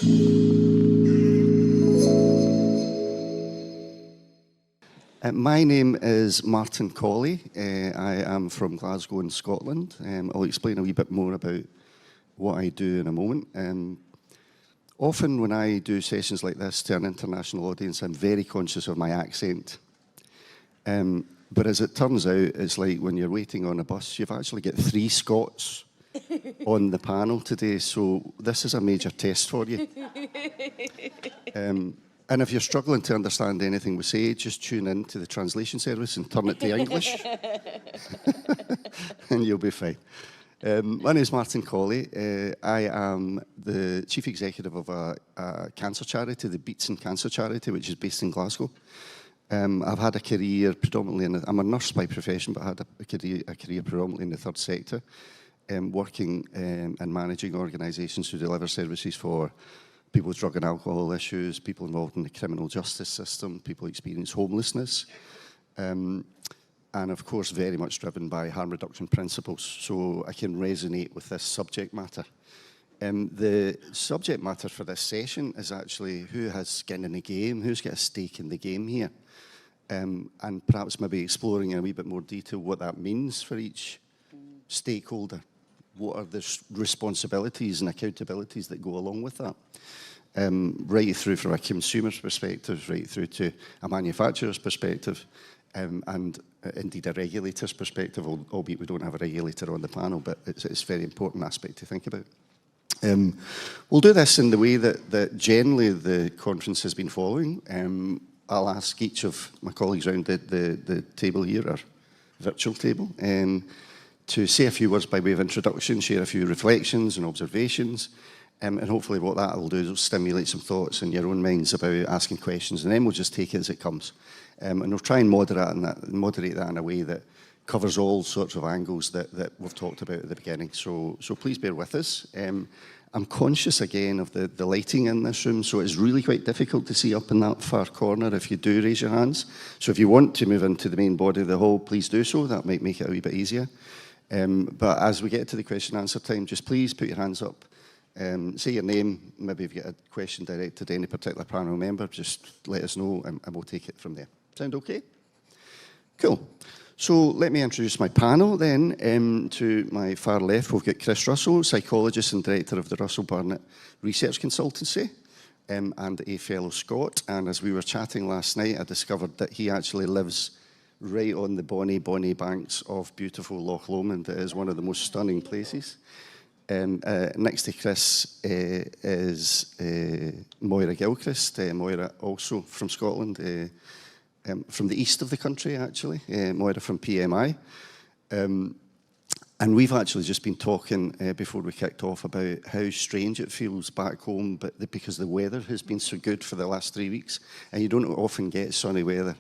My name is Martin Cawley. I am from Glasgow in Scotland. I'll explain a wee bit more about what I do in a moment. Often when I do sessions like this to an international audience, I'm very conscious of my accent. But as it turns out, it's like when you're waiting on a bus, you've actually got 3 Scots on the panel today, so this is a major test for you. And if you're struggling to understand anything we say, just tune in to the translation service and turn it to English. And you'll be fine. My name is Martin Cawley. I am the Chief Executive of a cancer charity, the Beatson Cancer Charity, which is based in Glasgow. I've had a career predominantly I'm a nurse by profession, but I had a career predominantly in the third sector, working and managing organisations who deliver services for people with drug and alcohol issues, people involved in the criminal justice system, people who experience homelessness, and of course very much driven by harm reduction principles, so I can resonate with this subject matter. The subject matter for this session is actually who has skin in the game, who's got a stake in the game here, and perhaps maybe exploring in a wee bit more detail what that means for each stakeholder. What are the responsibilities and accountabilities that go along with that? Right through from a consumer's perspective, right through to a manufacturer's perspective, and indeed a regulator's perspective, albeit we don't have a regulator on the panel, but it's a very important aspect to think about. We'll do this in the way that generally the conference has been following. I'll ask each of my colleagues around the table here, our virtual table, to say a few words by way of introduction, share a few reflections and observations, and hopefully what that will do is stimulate some thoughts in your own minds about asking questions, and then we'll just take it as it comes. And we'll try and moderate that in a way that covers all sorts of angles that we've talked about at the beginning. So please bear with us. I'm conscious again of the lighting in this room, so it's really quite difficult to see up in that far corner if you do raise your hands. So if you want to move into the main body of the hall, please do so. That might make it a wee bit easier. But as we get to the question and answer time, just please put your hands up, say your name, maybe if you've got a question directed to any particular panel member, just let us know and we'll take it from there. Sound okay? Cool. So let me introduce my panel then. To my far left, we've got Chris Russell, psychologist and director of the Russell Burnett Research Consultancy, and a fellow Scot. And as we were chatting last night, I discovered that he actually lives right on the bonny banks of beautiful Loch Lomond. It is one of the most stunning places. Next to Chris is Moira Gilchrist. Moira also from Scotland, from the east of the country actually, Moira from PMI. And we've actually just been talking before we kicked off about how strange it feels back home, but because the weather has been so good for the last 3 weeks, and you don't often get sunny weather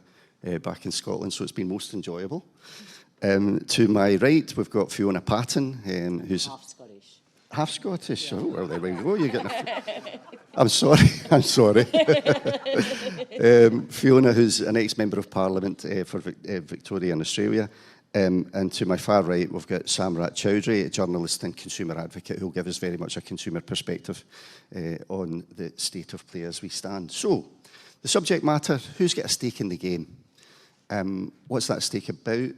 back in Scotland, so it's been most enjoyable. To my right, we've got Fiona Patten, who's half Scottish. Half Scottish. Oh, well, there we go. You're getting I'm sorry. Fiona, who's an ex-member of Parliament for Victoria in Australia. And to my far right, we've got Samrat Chowdhery, a journalist and consumer advocate, who'll give us very much a consumer perspective on the state of play as we stand. So, the subject matter, who's got a stake in the game? What's that stake about?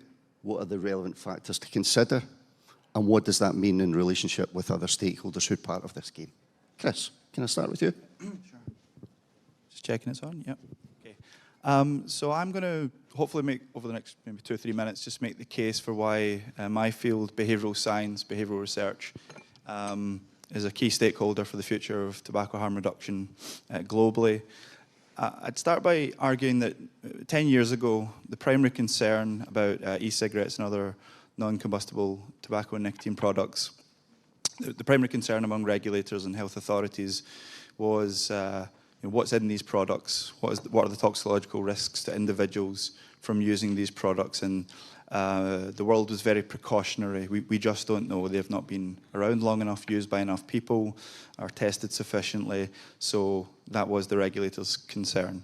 What are the relevant factors to consider? And what does that mean in relationship with other stakeholders who are part of this game? Chris, can I start with you? Sure. Just checking it's on, yep. Okay. So I'm going to hopefully make, over the next maybe 2 or 3 minutes, just make the case for why my field, behavioural science, behavioural research, is a key stakeholder for the future of tobacco harm reduction globally. I'd start by arguing that 10 years ago, the primary concern about e-cigarettes and other non-combustible tobacco and nicotine products, the primary concern among regulators and health authorities was what's in these products, what are the toxicological risks to individuals from using these products, and the world was very precautionary. We just don't know. They've not been around long enough, used by enough people, or tested sufficiently, so that was the regulators' concern.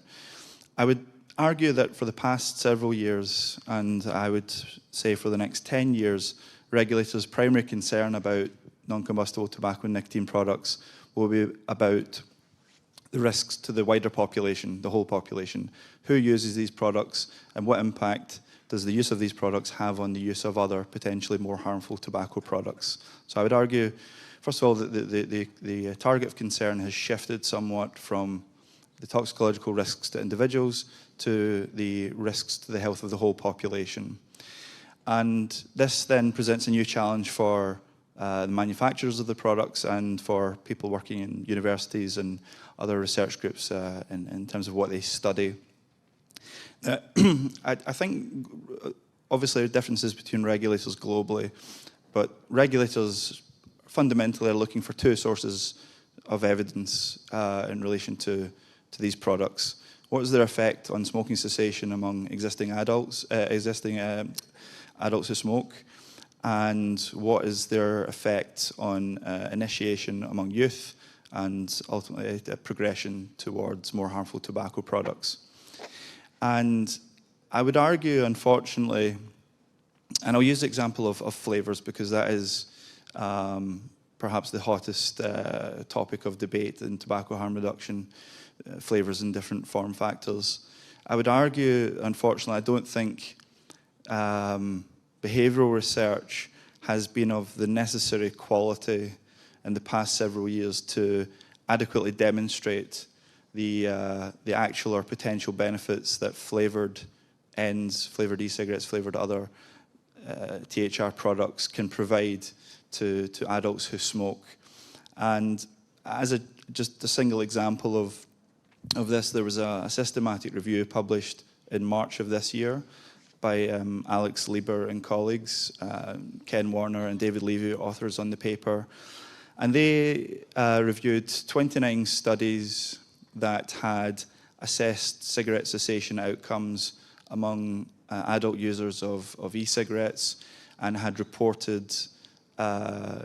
I would argue that for the past several years, and I would say for the next 10 years, regulators' primary concern about non-combustible tobacco and nicotine products will be about the risks to the wider population, the whole population. Who uses these products, and what impact does the use of these products have on the use of other potentially more harmful tobacco products? So I would argue, first of all, that the target of concern has shifted somewhat from the toxicological risks to individuals to the risks to the health of the whole population. And this then presents a new challenge for the manufacturers of the products and for people working in universities and other research groups in terms of what they study. I think, obviously, there are differences between regulators globally, but regulators fundamentally are looking for two sources of evidence in relation to these products. What is their effect on smoking cessation among existing adults who smoke? And what is their effect on initiation among youth and ultimately a progression towards more harmful tobacco products? And I would argue, unfortunately, and I'll use the example of flavours because that is perhaps the hottest topic of debate in tobacco harm reduction, flavours in different form factors. I would argue, unfortunately, I don't think behavioural research has been of the necessary quality in the past several years to adequately demonstrate the actual or potential benefits that flavoured ends, flavoured e-cigarettes, flavoured other THR products can provide to adults who smoke. And as just a single example of this, there was a systematic review published in March of this year by Alex Lieber and colleagues, Ken Warner and David Levy, authors on the paper. And they reviewed 29 studies that had assessed cigarette cessation outcomes among adult users of e-cigarettes and had reported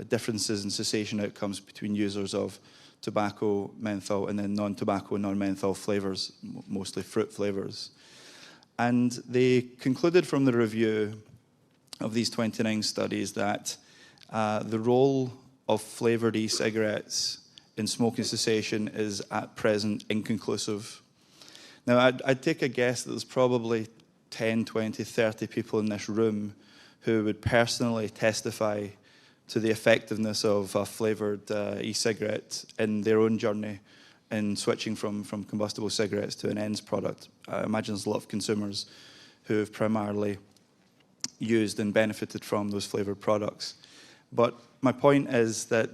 differences in cessation outcomes between users of tobacco, menthol, and then non-tobacco, non-menthol flavours, mostly fruit flavours. And they concluded from the review of these 29 studies that the role of flavoured e-cigarettes in smoking cessation is at present inconclusive. Now, I'd take a guess that there's probably 10, 20, 30 people in this room who would personally testify to the effectiveness of a flavoured e-cigarette in their own journey in switching from combustible cigarettes to an ends product. I imagine there's a lot of consumers who have primarily used and benefited from those flavoured products. But my point is that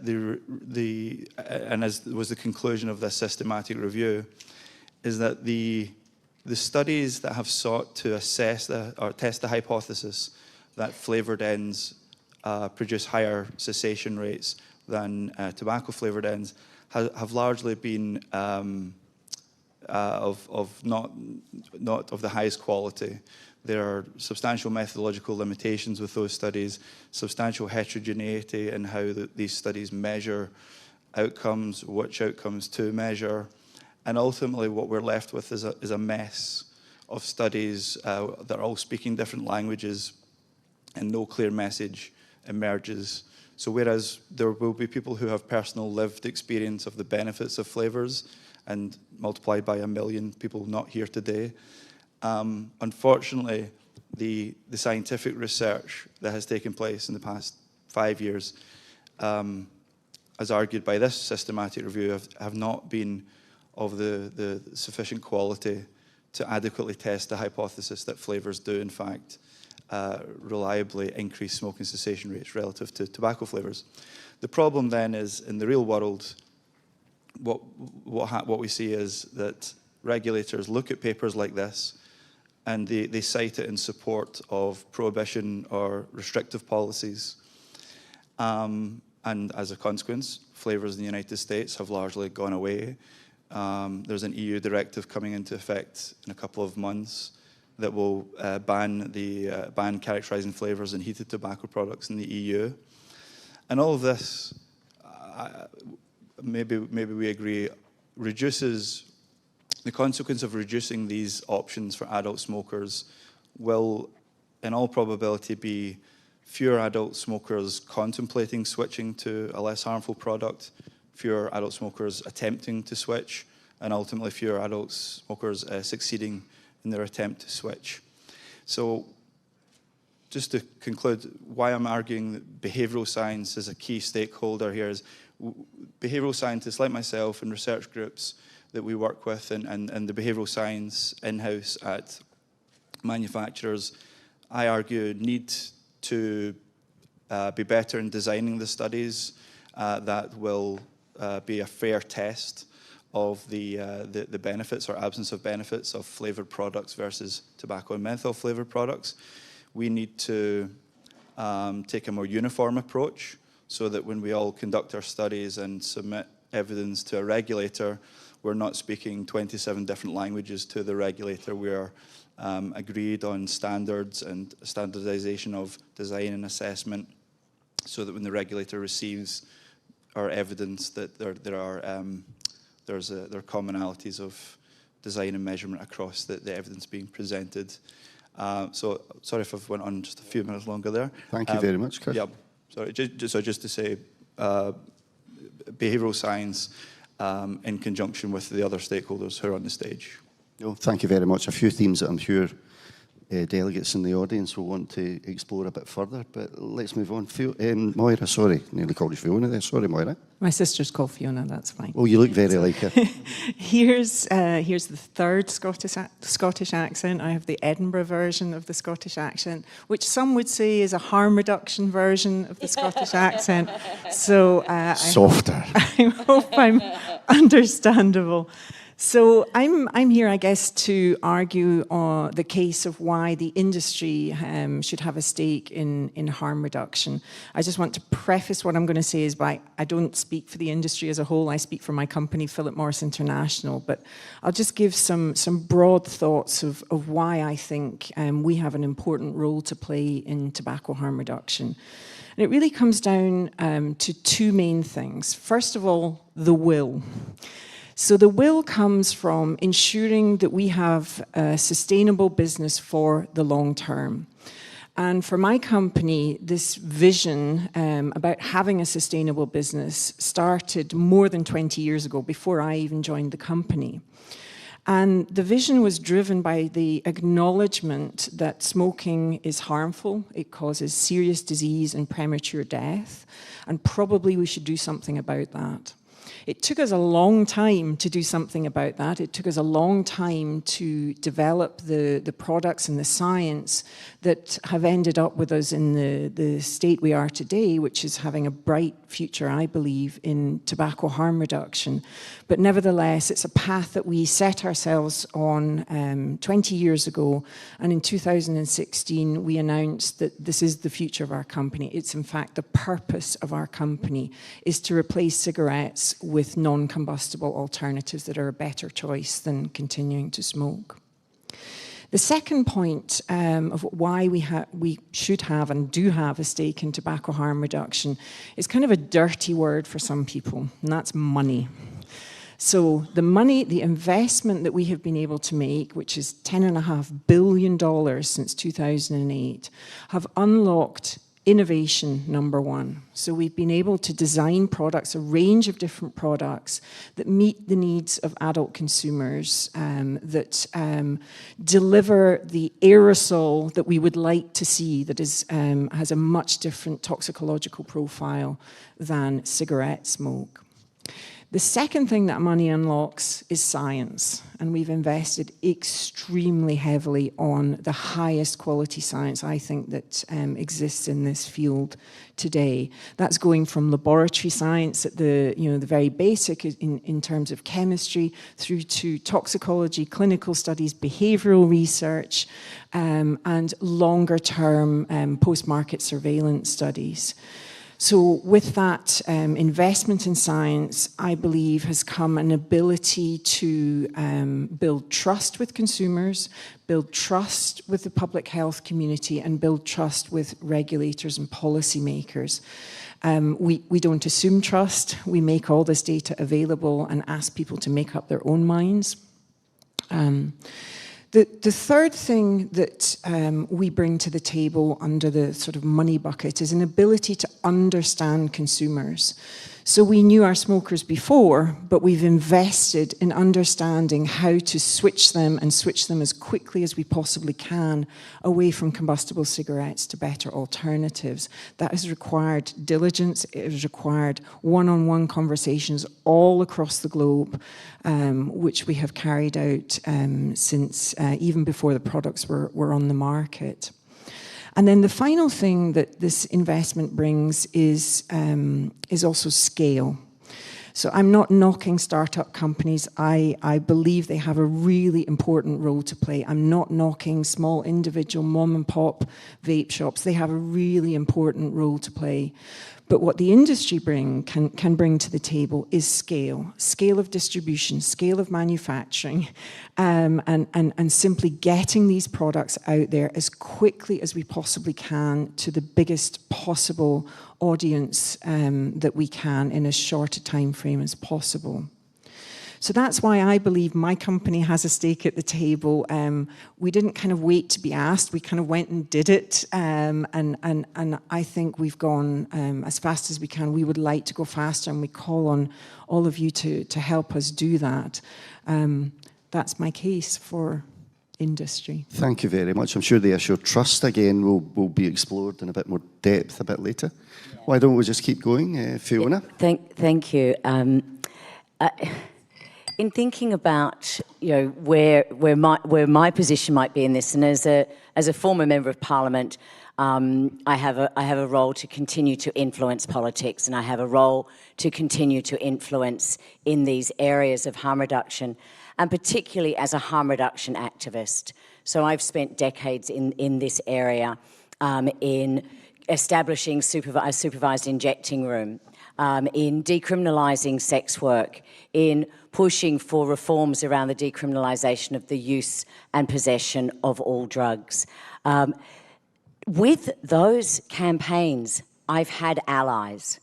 and as was the conclusion of this systematic review, is that the studies that have sought to assess or test the hypothesis that flavoured ends produce higher cessation rates than tobacco flavoured ends have largely been of not of the highest quality. There are substantial methodological limitations with those studies, substantial heterogeneity in how these studies measure outcomes, which outcomes to measure, and ultimately what we're left with is a mess of studies that are all speaking different languages and no clear message emerges. So whereas there will be people who have personal lived experience of the benefits of flavours and multiplied by 1 million people not here today, unfortunately, the scientific research that has taken place in the past 5 years, as argued by this systematic review, have not been of the sufficient quality to adequately test the hypothesis that flavours do, in fact, reliably increase smoking cessation rates relative to tobacco flavours. The problem then is, in the real world, what we see is that regulators look at papers like this and they cite it in support of prohibition or restrictive policies. And as a consequence, flavours in the United States have largely gone away. There's an EU directive coming into effect in a couple of months that will ban characterising flavours in heated tobacco products in the EU. And all of this, maybe we agree, reduces the consequence of reducing these options for adult smokers will, in all probability, be fewer adult smokers contemplating switching to a less harmful product, fewer adult smokers attempting to switch, and ultimately fewer adult smokers succeeding in their attempt to switch. So just to conclude, why I'm arguing that behavioural science is a key stakeholder here is behavioural scientists like myself and research groups that we work with and the behavioural science in-house at manufacturers, I argue, need to be better in designing the studies that will be a fair test of the benefits or absence of benefits of flavoured products versus tobacco and menthol flavoured products. We need to take a more uniform approach so that when we all conduct our studies and submit evidence to a regulator, we're not speaking 27 different languages to the regulator. We are agreed on standards and standardization of design and assessment so that when the regulator receives our evidence that there are commonalities of design and measurement across the evidence being presented. So sorry if I've went on just a few minutes longer there. Thank you very much, Chris. Yeah, sorry, just to say, behavioural science in conjunction with the other stakeholders who are on the stage. No, thank you very much. A few themes that I'm sure delegates in the audience will want to explore a bit further, but let's move on. Moira, sorry, nearly called you Fiona there. Sorry, Moira. My sister's called Fiona, that's fine. Oh, you look very like her. Here's the third Scottish accent. I have the Edinburgh version of the Scottish accent, which some would say is a harm reduction version of the Scottish accent. So Softer. I hope I'm understandable. So I'm here, I guess, to argue the case of why the industry should have a stake in harm reduction. I just want to preface what I'm going to say is by I don't speak for the industry as a whole. I speak for my company, Philip Morris International. But I'll just give some broad thoughts of why I think we have an important role to play in tobacco harm reduction. And it really comes down to two main things. First of all, the will. So the will comes from ensuring that we have a sustainable business for the long term. And for my company, this vision about having a sustainable business started more than 20 years ago, before I even joined the company. And the vision was driven by the acknowledgement that smoking is harmful, it causes serious disease and premature death, and probably we should do something about that. It took us a long time to do something about that. It took us a long time to develop the products and the science that have ended up with us in the state we are today, which is having a bright future, I believe, in tobacco harm reduction. But nevertheless, it's a path that we set ourselves on 20 years ago. And in 2016, we announced that this is the future of our company. It's in fact the purpose of our company is to replace cigarettes with non-combustible alternatives that are a better choice than continuing to smoke. The second point of why we should have and do have a stake in tobacco harm reduction is kind of a dirty word for some people, and that's money. So the money, the investment that we have been able to make, which is $10.5 billion since 2008, have unlocked innovation, number one. So we've been able to design products, a range of different products that meet the needs of adult consumers, that deliver the aerosol that we would like to see, that is, has a much different toxicological profile than cigarette smoke. The second thing that money unlocks is science, and we've invested extremely heavily on the highest quality science, I think, that exists in this field today. That's going from laboratory science at the very basic in terms of chemistry, through to toxicology, clinical studies, behavioral research, and longer-term post-market surveillance studies. So with that investment in science, I believe has come an ability to build trust with consumers, build trust with the public health community, and build trust with regulators and policymakers. We don't assume trust. We make all this data available and ask people to make up their own minds. The third thing that we bring to the table under the sort of money bucket is an ability to understand consumers. So we knew our smokers before, but we've invested in understanding how to switch them and switch them as quickly as we possibly can away from combustible cigarettes to better alternatives. That has required diligence. It has required one-on-one conversations all across the globe, which we have carried out since even before the products were on the market. And then the final thing that this investment brings is also scale. So I'm not knocking startup companies. I believe they have a really important role to play. I'm not knocking small individual mom and pop vape shops. They have a really important role to play. But what the industry can bring to the table is scale of distribution, scale of manufacturing, and simply getting these products out there as quickly as we possibly can to the biggest possible audience that we can in as short a time frame as possible. So that's why I believe my company has a stake at the table. We didn't kind of wait to be asked. We kind of went and did it. And I think we've gone as fast as we can. We would like to go faster, and we call on all of you to help us do that. That's my case for industry. Thank you very much. I'm sure the issue of trust, again, will be explored in a bit more depth a bit later. Why don't we just keep going, Fiona? Thank you. In thinking about where my position might be in this, and as a former member of Parliament, I have a role to continue to influence politics, and I have a role to continue to influence in these areas of harm reduction, and particularly as a harm reduction activist. So I've spent decades in this area, in establishing a supervised injecting room, in decriminalising sex work, in pushing for reforms around the decriminalisation of the use and possession of all drugs. With those campaigns, I've had allies.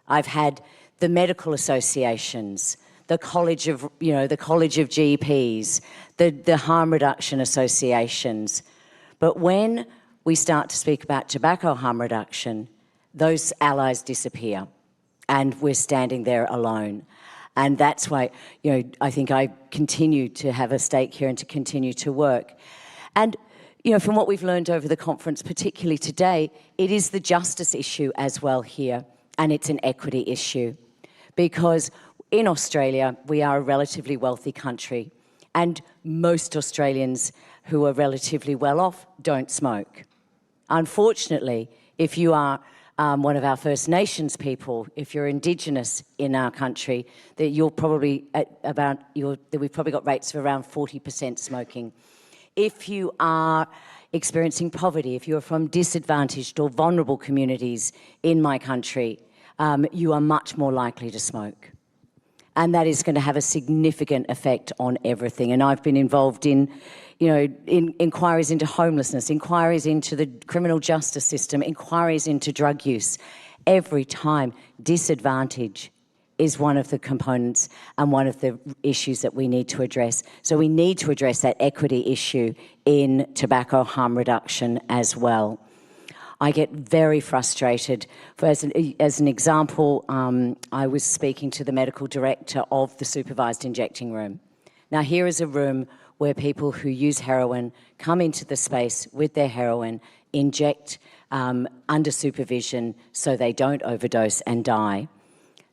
I've had the medical associations, the College of GPs, the harm reduction associations. But when we start to speak about tobacco harm reduction, those allies disappear, and we're standing there alone. And that's why, I think I continue to have a stake here and to continue to work. And, from what we've learned over the conference, particularly today, it is the justice issue as well here, and it's an equity issue. Because in Australia, we are a relatively wealthy country, and most Australians who are relatively well off don't smoke. Unfortunately, if you are one of our First Nations people, if you're Indigenous in our country, that you're probably we've probably got rates of around 40% smoking. If you are experiencing poverty, if you're from disadvantaged or vulnerable communities in my country, you are much more likely to smoke. And that is going to have a significant effect on everything. And I've been involved in inquiries into homelessness, inquiries into the criminal justice system, inquiries into drug use. Every time, disadvantage is one of the components and one of the issues that we need to address. So we need to address that equity issue in tobacco harm reduction as well. I get very frustrated. As an example, I was speaking to the medical director of the supervised injecting room. Now, here is a room where people who use heroin come into the space with their heroin, inject under supervision so they don't overdose and die.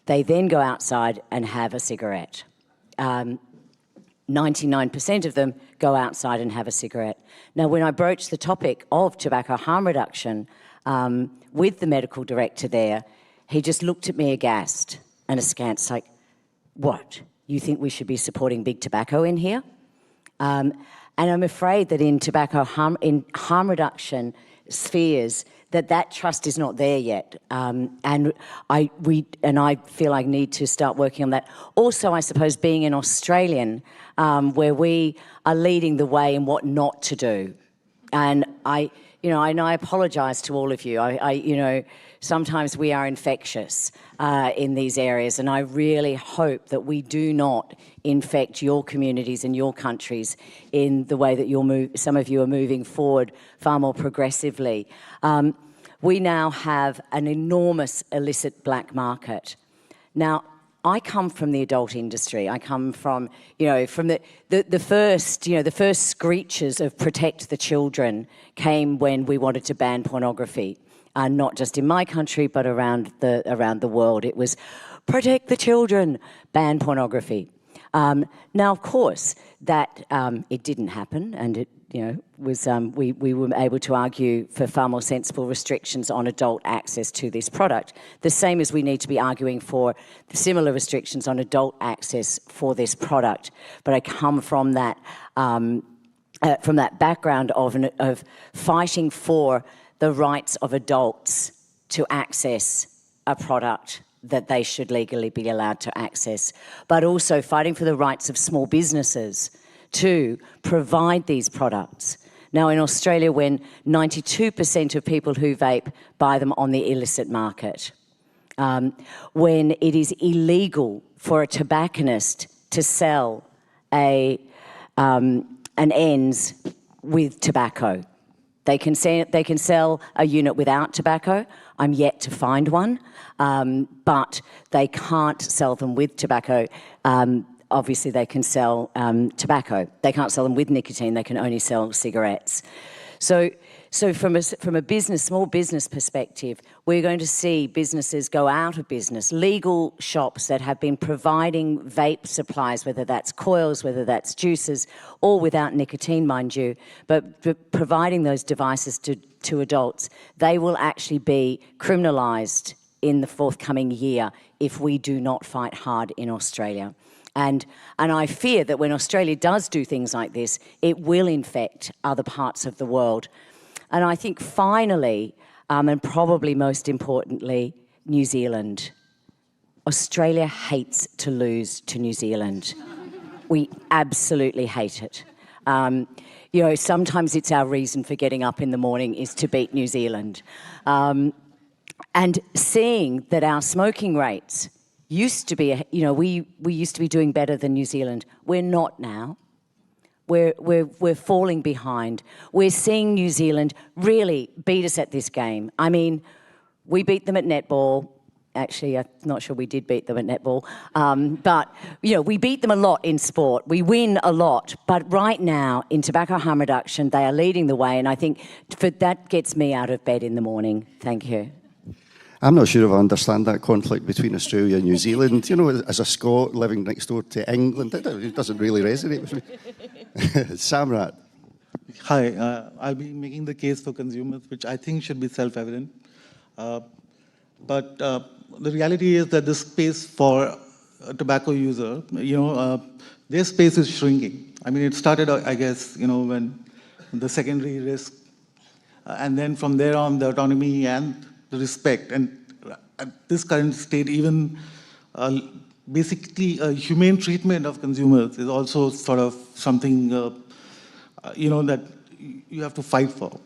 They then go outside and have a cigarette. 99% of them go outside and have a cigarette. Now, when I broached the topic of tobacco harm reduction with the medical director there, he just looked at me aghast and askance, like, what? You think we should be supporting big tobacco in here? And I'm afraid that in harm reduction spheres, that trust is not there yet. And I feel I need to start working on that. Also, I suppose, being an Australian, where we are leading the way in what not to do. And I apologise to all of you. Sometimes we are infectious in these areas, and I really hope that we do not infect your communities and your countries in the way that some of you are moving forward far more progressively. We now have an enormous illicit black market. Now, I come from the adult industry. I come from, from the first screeches of protect the children came when we wanted to ban pornography. Not just in my country, but around the world. It was protect the children, ban pornography. Now, of course, that it didn't happen, and it was we were able to argue for far more sensible restrictions on adult access to this product. The same as we need to be arguing for similar restrictions on adult access for this product. But I come from that background of fighting for the rights of adults to access a product that they should legally be allowed to access, but also fighting for the rights of small businesses to provide these products. Now, in Australia, when 92% of people who vape buy them on the illicit market, when it is illegal for a tobacconist to sell an ends with tobacco. They can sell a unit without tobacco. I'm yet to find one, but they can't sell them with tobacco. Obviously, they can sell tobacco. They can't sell them with nicotine. They can only sell cigarettes. So from a small business perspective, we're going to see businesses go out of business. Legal shops that have been providing vape supplies, whether that's coils, whether that's juices, all without nicotine, mind you, but providing those devices to adults, they will actually be criminalised in the forthcoming year if we do not fight hard in Australia. And I fear that when Australia does do things like this, it will infect other parts of the world. And I think finally, and probably most importantly, New Zealand. Australia hates to lose to New Zealand. We absolutely hate it. Sometimes it's our reason for getting up in the morning is to beat New Zealand. And seeing that our smoking rates used to be, we used to be doing better than New Zealand. We're not now. We're falling behind. We're seeing New Zealand really beat us at this game. I mean, we beat them at netball. Actually, I'm not sure we did beat them at netball. But, we beat them a lot in sport. We win a lot. But right now, in tobacco harm reduction, they are leading the way. And I think that gets me out of bed in the morning. Thank you. I'm not sure if I understand that conflict between Australia and New Zealand. As a Scot living next door to England, it doesn't really resonate with me. Samrat. Hi, I'll be making the case for consumers, which I think should be self-evident. But the reality is that the space for a tobacco user, their space is shrinking. I mean, it started, I guess, when the secondary risk, and then from there on, the autonomy and the respect. And at this current state, even basically a humane treatment of consumers is also sort of something, that you have to fight for.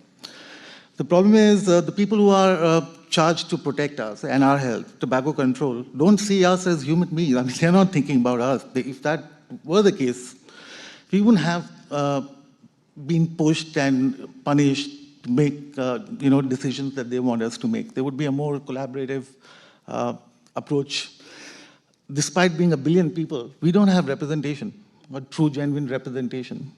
The problem is the people who are charged to protect us and our health, tobacco control, don't see us as human beings. I mean, they're not thinking about us. If that were the case, we wouldn't have been pushed and punished to make decisions that they want us to make. There would be a more collaborative approach. Despite being 1 billion people, we don't have representation, a true, genuine representation.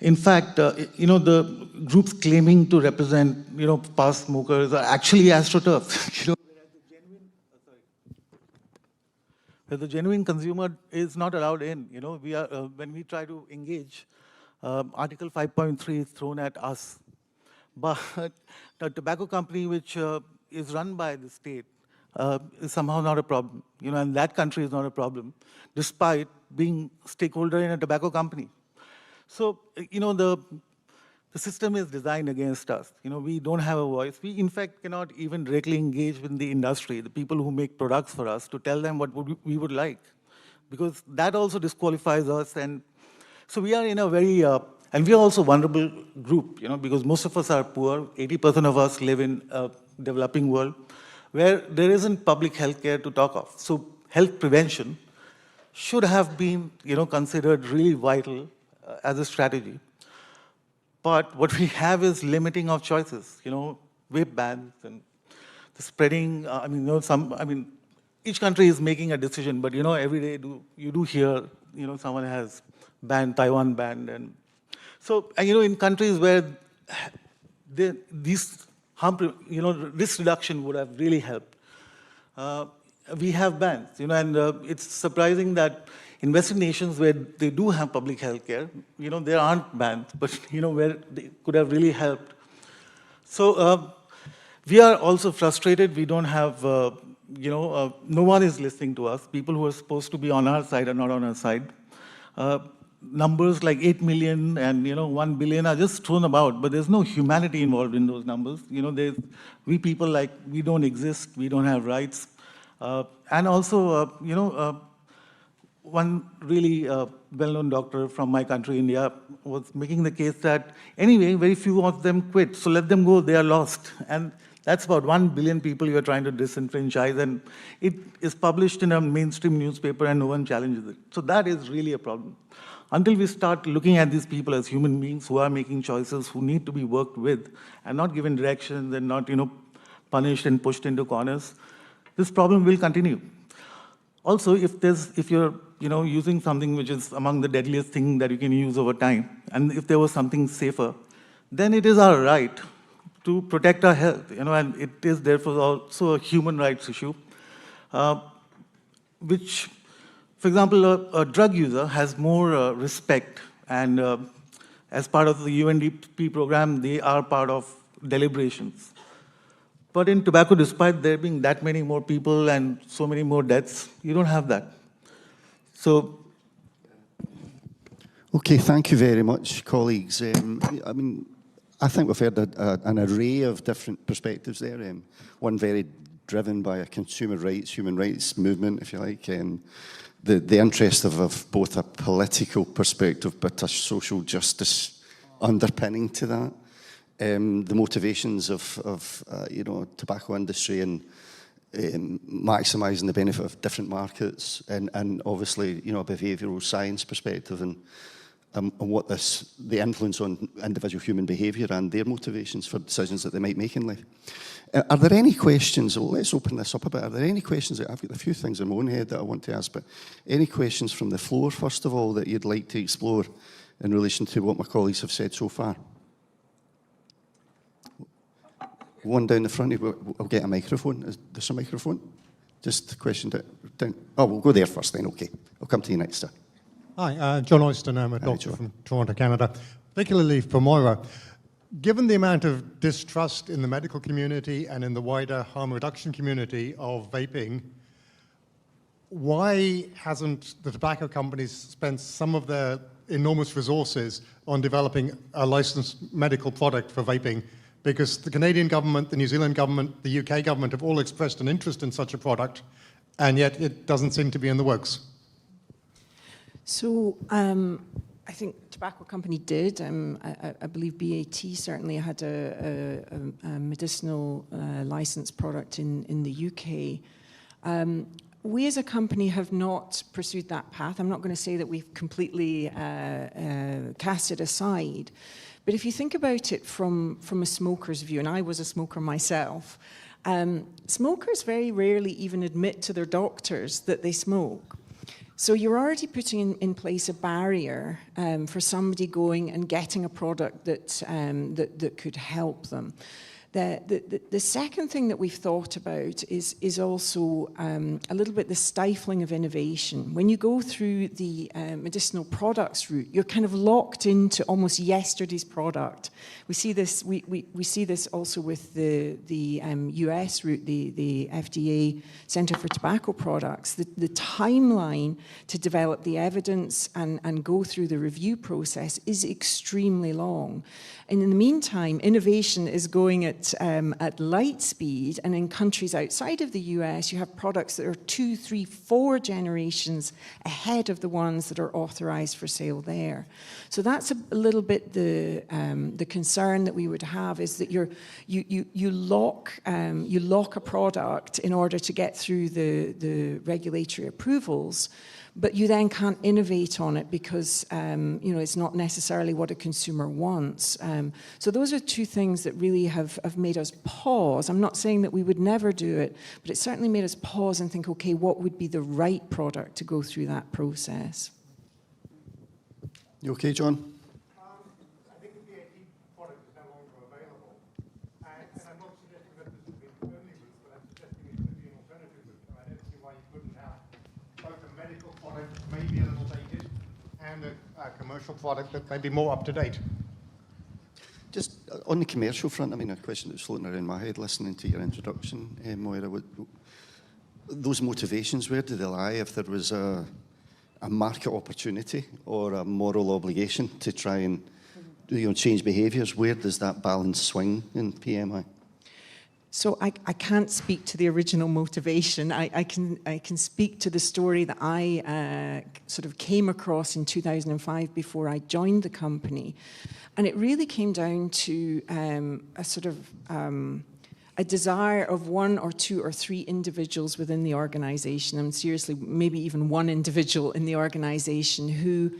In fact, the groups claiming to represent, past smokers are actually AstroTurf. Where the genuine consumer is not allowed in. We are when we try to engage, Article 5.3 is thrown at us. But the tobacco company, which is run by the state, is somehow not a problem. And that country is not a problem, despite being stakeholder in a tobacco company. So, the system is designed against us. We don't have a voice. We, in fact, cannot even directly engage with the industry, the people who make products for us, to tell them what we would like, because that also disqualifies us. And so we are in a very, and we are also a vulnerable group, because most of us are poor. 80% of us live in a developing world where there isn't public health care to talk of. So health prevention should have been, considered really vital as a strategy. But what we have is limiting of choices, vape bans and the spreading, each country is making a decision, but every day you do hear, someone has banned, Taiwan banned, and so, in countries where these risk reduction would have really helped, we have bans, and it's surprising that in Western nations where they do have public health care, there aren't bans, but, where they could have really helped. So we are also frustrated. We don't have, no one is listening to us. People who are supposed to be on our side are not on our side. Numbers like 8 million and 1 billion are just thrown about, but there's no humanity involved in those numbers. We people like, we don't exist, we don't have rights. And also, one really well-known doctor from my country, India, was making the case that anyway, very few of them quit, so let them go, they are lost. And that's about 1 billion people you are trying to disenfranchise, and it is published in a mainstream newspaper and no one challenges it. So that is really a problem. Until we start looking at these people as human beings who are making choices, who need to be worked with, and not given directions and not, punished and pushed into corners, this problem will continue. Also, if you're using something which is among the deadliest thing that you can use over time, and if there was something safer, then it is our right to protect our health, and it is therefore also a human rights issue, which, for example, a drug user has more respect, and as part of the UNDP program, they are part of deliberations. But in tobacco, despite there being that many more people and so many more deaths, you don't have that. So, okay, thank you very much, colleagues. I think we've heard an array of different perspectives there. One very driven by a consumer rights, human rights movement, if you like. The interest of both a political perspective but a social justice underpinning to that. The motivations of tobacco industry and maximising the benefit of different markets, and obviously a behavioural science perspective and what the influence on individual human behaviour and their motivations for decisions that they might make in life. Are there any questions? Well, let's open this up a bit. Are there any questions? I've got a few things in my own head that I want to ask, but any questions from the floor, first of all, that you'd like to explore in relation to what my colleagues have said so far? One down the front, I'll get a microphone. Is there a microphone? Just a question down. Oh, we'll go there first then, okay. I'll come to you next, sir. Hi, John Oyston. I'm a doctor from Toronto, Canada. Particularly for Moira, given the amount of distrust in the medical community and in the wider harm reduction community of vaping, why hasn't the tobacco companies spent some of their enormous resources on developing a licensed medical product for vaping? Because the Canadian government, the New Zealand government, the UK government have all expressed an interest in such a product, and yet it doesn't seem to be in the works. So I think tobacco company did. I believe BAT certainly had a medicinal licensed product in the UK. We as a company have not pursued that path. I'm not going to say that we've completely cast it aside. But if you think about it from a smoker's view, and I was a smoker myself, smokers very rarely even admit to their doctors that they smoke. So you're already putting in place a barrier for somebody going and getting a product that could help them. The second thing that we've thought about is also a little bit the stifling of innovation. When you go through the medicinal products route, you're kind of locked into almost yesterday's product. We see this. We see this also with the US route, the FDA Center for Tobacco Products. The timeline to develop the evidence and go through the review process is extremely long. And in the meantime, innovation is going at light speed, and in countries outside of the US, you have products that are 2, 3, 4 generations ahead of the ones that are authorized for sale there. So that's a little bit the concern that we would have, is that you lock a product in order to get through the regulatory approvals. but you then can't innovate on it because you know, it's not necessarily what a consumer wants. So those are two things that really have made us pause. I'm not saying that we would never do it, but it certainly made us pause and think, okay, what would be the right product to go through that process? You okay, John? I think the VAT product is no longer available. And I'm not suggesting that this would be the only route, but I'm suggesting it could be an alternative route. And I don't see why you couldn't have both a medical product, maybe a little dated, and a commercial product that may be more up to date. Just on the commercial front, I mean, a question that was floating around my head listening to your introduction, Moira, those motivations, where do they lie if there was a market opportunity or a moral obligation to try and change behaviours? Where does that balance swing in PMI? So I can't speak to the original motivation. I can speak to the story that I sort of came across in 2005 before I joined the company. And it really came down to a sort of a desire of one or two or three individuals within the organization, and seriously, maybe even one individual in the organization who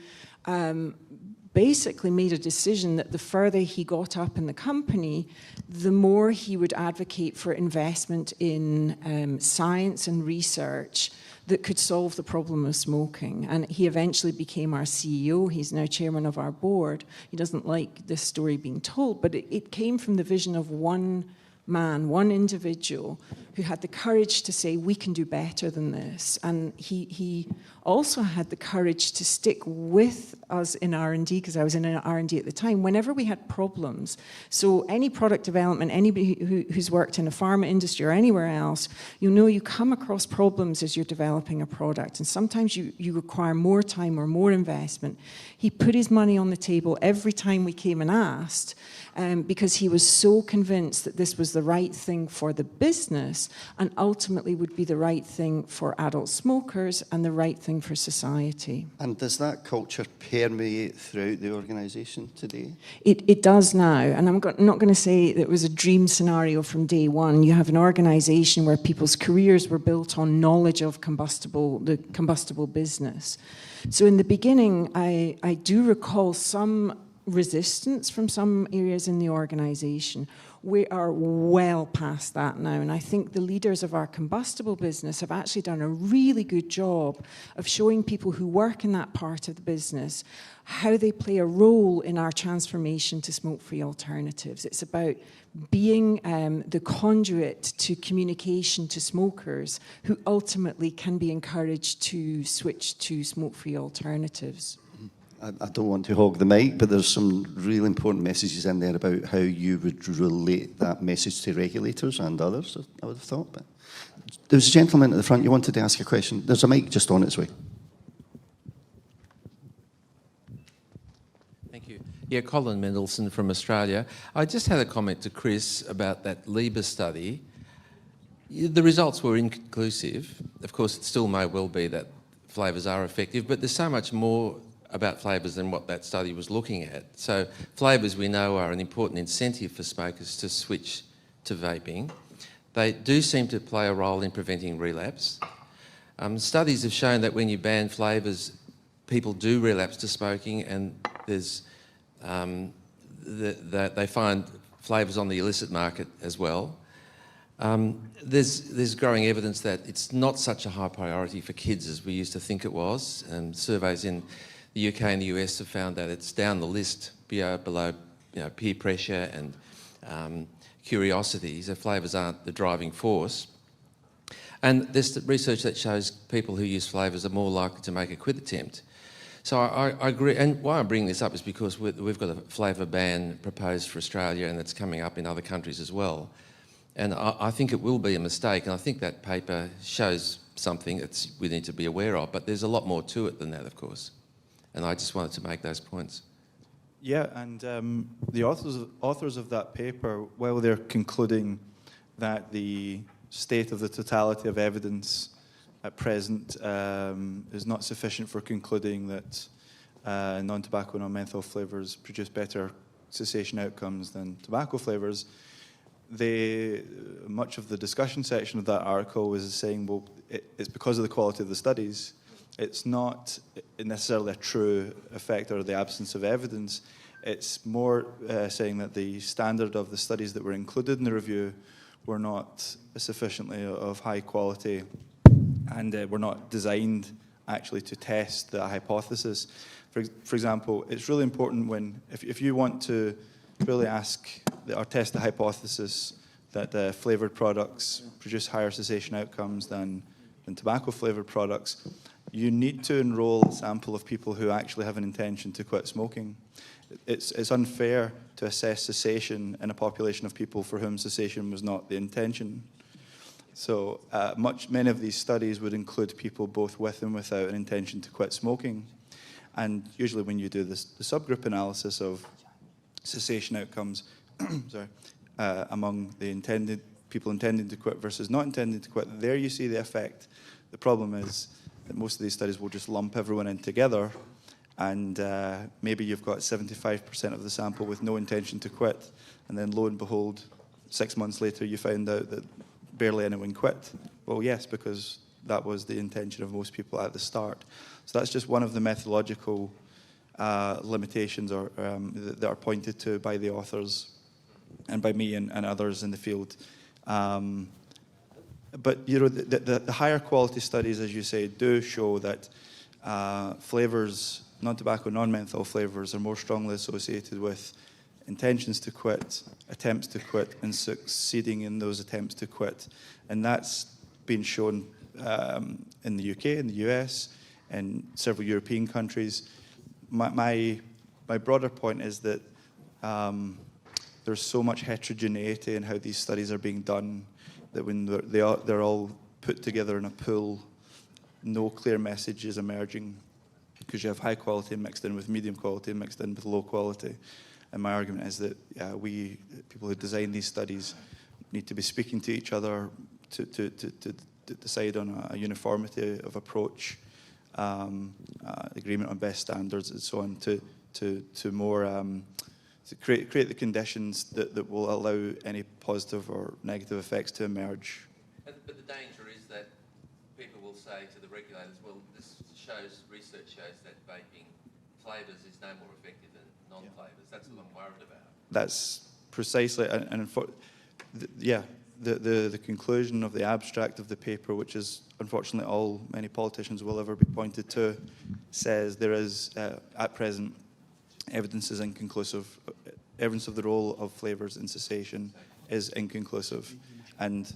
basically made a decision that the further he got up in the company, the more he would advocate for investment in science and research that could solve the problem of smoking. And he eventually became our CEO. He's now chairman of our board. He doesn't like this story being told, but it came from the vision of one man, one individual who had the courage to say, we can do better than this. And he also had the courage to stick with us in R&D, because I was in R&D at the time, whenever we had problems. So any product development, anybody who's worked in a pharma industry or anywhere else, you know you come across problems as you're developing a product. And sometimes you require more time or more investment. He put his money on the table every time we came and asked, because he was so convinced that this was the right thing for the business and ultimately would be the right thing for adult smokers and the right thing for society. And does that culture permeate throughout the organisation today? It does now, and I'm not going to say that it was a dream scenario from day one. You have an organisation where people's careers were built on knowledge of the combustible business. So in the beginning, I do recall some resistance from some areas in the organisation. We are well past that now, and I think the leaders of our combustible business have actually done a really good job of showing people who work in that part of the business how they play a role in our transformation to smoke-free alternatives. It's about being the conduit to communication to smokers who ultimately can be encouraged to switch to smoke-free alternatives. I don't want to hog the mic, but there's some really important messages in there about how you would relate that message to regulators and others, I would have thought. But there was a gentleman at the front, you wanted to ask a question. There's a mic just on its way. Thank you. Yeah, Colin Mendelsohn from Australia. I just had a comment to Chris about that Liebers study. The results were inconclusive. Of course, it still may well be that flavours are effective, but there's so much more about flavours than what that study was looking at. So flavours, we know, are an important incentive for smokers to switch to vaping. They do seem to play a role in preventing relapse. Studies have shown that when you ban flavours, people do relapse to smoking, and there's they find flavours on the illicit market as well. There's growing evidence that it's not such a high priority for kids as we used to think it was. Surveys in the UK and the US have found that it's down the list below peer pressure and curiosity. So flavours aren't the driving force. And there's research that shows people who use flavours are more likely to make a quit attempt. So I agree, and why I'm bringing this up is because we've got a flavour ban proposed for Australia, and it's coming up in other countries as well. And I think it will be a mistake, and I think that paper shows something that we need to be aware of, but there's a lot more to it than that, of course. And I just wanted to make those points. Yeah, and the authors of that paper, while they're concluding that the state of the totality of evidence at present is not sufficient for concluding that non-tobacco, non-menthol flavours produce better cessation outcomes than tobacco flavours, much of the discussion section of that article was saying, well, it's because of the quality of the studies, it's not necessarily a true effect or the absence of evidence. It's more saying that the standard of the studies that were included in the review were not sufficiently of high quality, and were not designed actually to test the hypothesis. For example, it's really important if you want to really ask or test the hypothesis that flavoured products produce higher cessation outcomes than tobacco-flavoured products, you need to enrol a sample of people who actually have an intention to quit smoking. It's unfair to assess cessation in a population of people for whom cessation was not the intention. So many of these studies would include people both with and without an intention to quit smoking. And usually when you do the subgroup analysis of cessation outcomes sorry, among the people intending to quit versus not intending to quit, there you see the effect. The problem is that most of these studies will just lump everyone in together, and maybe you've got 75% of the sample with no intention to quit, and then lo and behold, 6 months later you find out that barely anyone quit. Well, yes, because that was the intention of most people at the start. So that's just one of the methodological limitations that are pointed to by the authors and by me and others in the field. But you know, the higher quality studies, as you say, do show that flavors, non-tobacco, non-menthol flavors, are more strongly associated with intentions to quit, attempts to quit, and succeeding in those attempts to quit. And that's been shown in the UK, in the US, and several European countries. My broader point is that there's so much heterogeneity in how these studies are being done that when they're all put together in a pool, no clear message is emerging, because you have high quality mixed in with medium quality and mixed in with low quality. And my argument is that people who design these studies need to be speaking to each other to decide on a uniformity of approach, agreement on best standards and so on, to more to create the conditions that will allow any positive or negative effects to emerge. But the danger is that people will say to the regulators, well, research shows that vaping flavours is no more effective than non-flavours. That's what I'm worried about. That's precisely, the conclusion of the abstract of the paper, which is unfortunately all many politicians will ever be pointed to, says there is, at present, evidence is inconclusive. Evidence of the role of flavours in cessation is inconclusive. And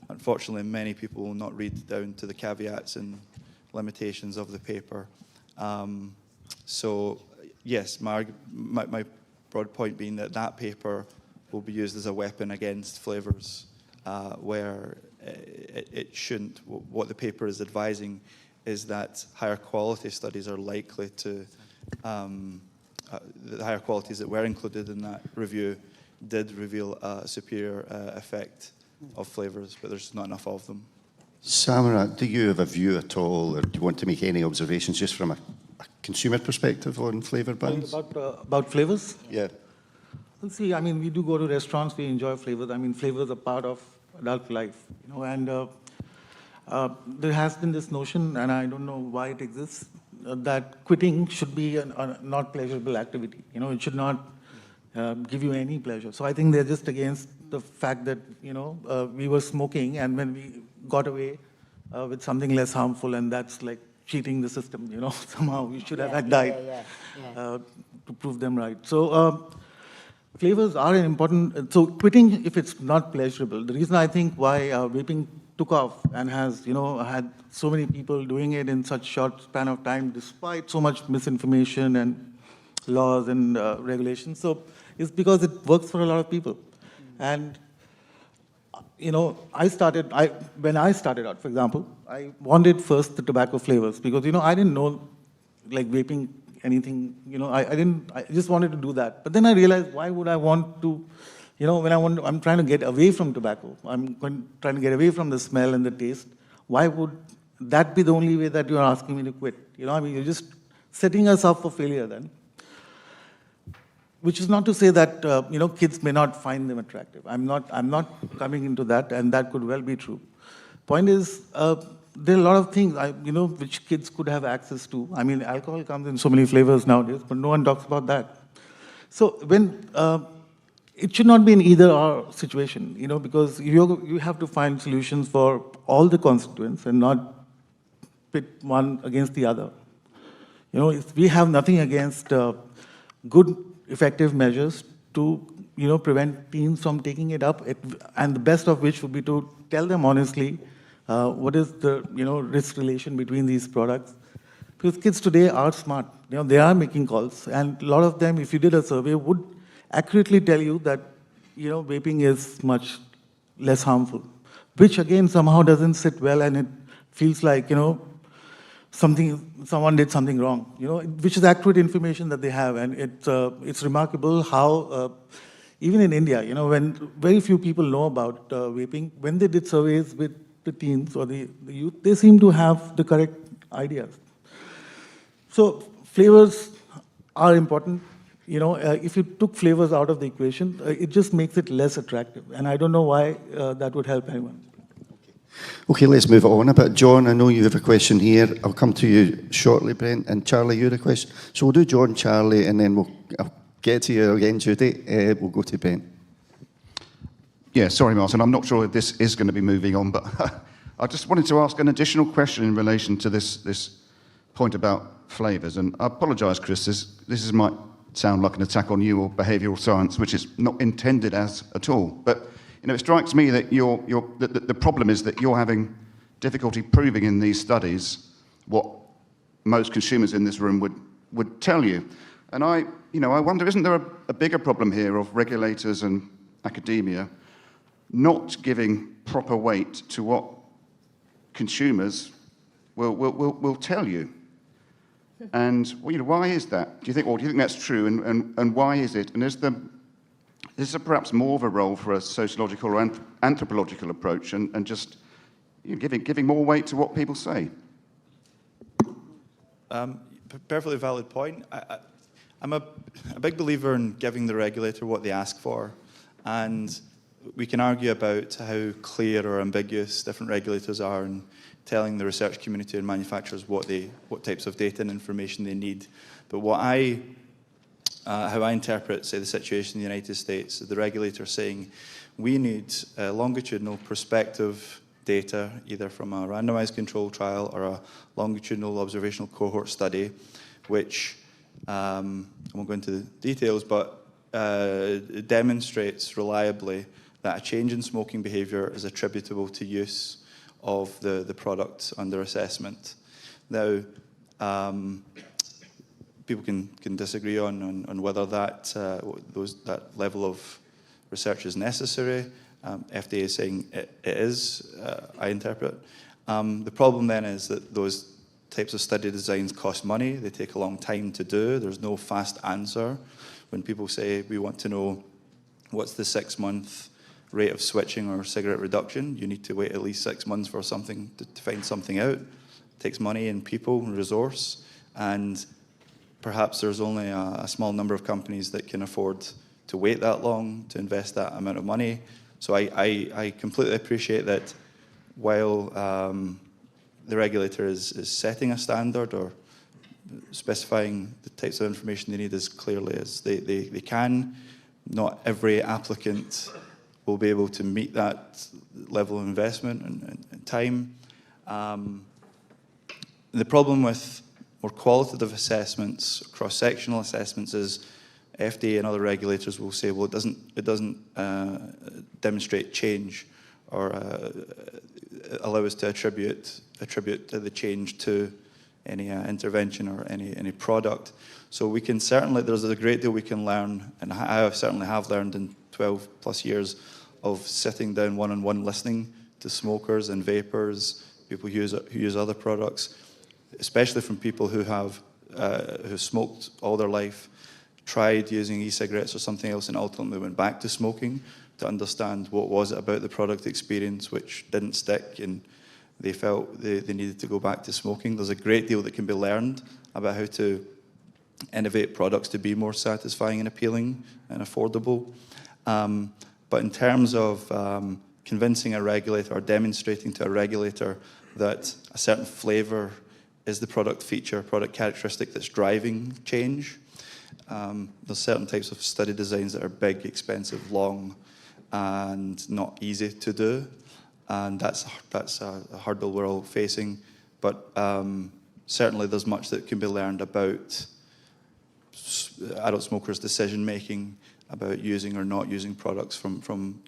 unfortunately, many people will not read down to the caveats and limitations of the paper. So, yes, my broad point being that paper will be used as a weapon against flavours, where it shouldn't. What the paper is advising is that higher quality studies are likely to, the higher qualities that were included in that review did reveal a superior effect of flavours, but there's not enough of them. Samrat, do you have a view at all, or do you want to make any observations just from a consumer perspective on flavour bans? About flavours? Yeah. Well, see, I mean, we do go to restaurants, we enjoy flavours. I mean, flavours are part of adult life, you know, and there has been this notion, and I don't know why it exists, that quitting should be a not pleasurable activity. You know, it should not give you any pleasure. So I think they're just against the fact that, you know, we were smoking, and when we got away with something less harmful, and that's like cheating the system, you know, somehow we should have died to prove them right. So flavors are an important, so quitting if it's not pleasurable. The reason I think why vaping took off and has, you know, had so many people doing it in such short span of time, despite so much misinformation and laws and regulations, so it's because it works for a lot of people. And you know, when I started out, for example, I wanted first the tobacco flavors because, you know, I didn't know like vaping anything, you know, I just wanted to do that. But then I realized, why would I want to, you know, when I'm trying to get away from tobacco, trying to get away from the smell and the taste, why would that be the only way that you're asking me to quit? You know, I mean, you're just setting us up for failure then. Which is not to say that, you know, kids may not find them attractive. I'm not coming into that, and that could well be true. Point is, there are a lot of things, which kids could have access to. I mean, alcohol comes in so many flavors nowadays, but no one talks about that. So when it should not be an either-or situation, because you have to find solutions for all the constituents and not pit one against the other. If we have nothing against good, effective measures to, prevent teens from taking it up, and the best of which would be to tell them honestly what is the, risk relation between these products. Because kids today are smart. They are making calls, and a lot of them, if you did a survey, would accurately tell you that, vaping is much less harmful, which again somehow doesn't sit well, and it feels like, someone did something wrong, which is accurate information that they have. And it's remarkable how, even in India, when very few people know about vaping, when they did surveys with the teens or the youth, they seem to have the correct ideas. So flavors are important. If you took flavors out of the equation, it just makes it less attractive. And I don't know why that would help anyone. Okay, let's move on a bit. John, I know you have a question here. I'll come to you shortly, Brent. And Charlie, you had a question. So we'll do John, Charlie, and then I'll get to you again, Judy. We'll go to Brent. Yeah, sorry, Martin. I'm not sure if this is going to be moving on, but I just wanted to ask an additional question in relation to this point about flavours. And I apologise, Chris, this might sound like an attack on you or behavioural science, which is not intended as at all. But it strikes me that the problem is that you're having difficulty proving in these studies what most consumers in this room would tell you. And I wonder, isn't there a bigger problem here of regulators and academia not giving proper weight to what consumers will tell you? And why is that? Do you think that's true? And why is it? And is there perhaps more of a role for a sociological or anthropological approach, and just giving more weight to what people say? Perfectly valid point. I'm a big believer in giving the regulator what they ask for, and we can argue about how clear or ambiguous different regulators are in telling the research community and manufacturers what types of data and information they need. But how I interpret, say, the situation in the United States, is the regulator saying we need longitudinal prospective data, either from a randomized control trial or a longitudinal observational cohort study, which I won't go into the details, but it demonstrates reliably that a change in smoking behaviour is attributable to use of the product under assessment. Now, people can disagree on whether that level of research is necessary. FDA is saying it is, I interpret. The problem then is that those types of study designs cost money. They take a long time to do. There's no fast answer. When people say, we want to know what's the 6-month rate of switching or cigarette reduction, you need to wait at least 6 months for something to find something out. It takes money and people and resource, and perhaps there's only a small number of companies that can afford to wait that long, to invest that amount of money. So I completely appreciate that while the regulator is setting a standard or specifying the types of information they need as clearly as they can, not every applicant will be able to meet that level of investment and time. The problem with more qualitative assessments, cross-sectional assessments, is FDA and other regulators will say, well, it doesn't demonstrate change or allow us to attribute the change to any intervention or any product. So we can certainly, there's a great deal we can learn, and I certainly have learned in 12 plus years of sitting down one-on-one listening to smokers and vapors, people who use other products, especially from people who have who smoked all their life, tried using e-cigarettes or something else, and ultimately went back to smoking, to understand what was it about the product experience which didn't stick, and they felt they needed to go back to smoking. There's a great deal that can be learned about how to innovate products to be more satisfying and appealing and affordable. But in terms of convincing a regulator or demonstrating to a regulator that a certain flavour is the product feature, product characteristic that's driving change. There's certain types of study designs that are big, expensive, long, and not easy to do. And that's a hurdle we're all facing. But certainly there's much that can be learned about adult smokers' decision-making, about using or not using products from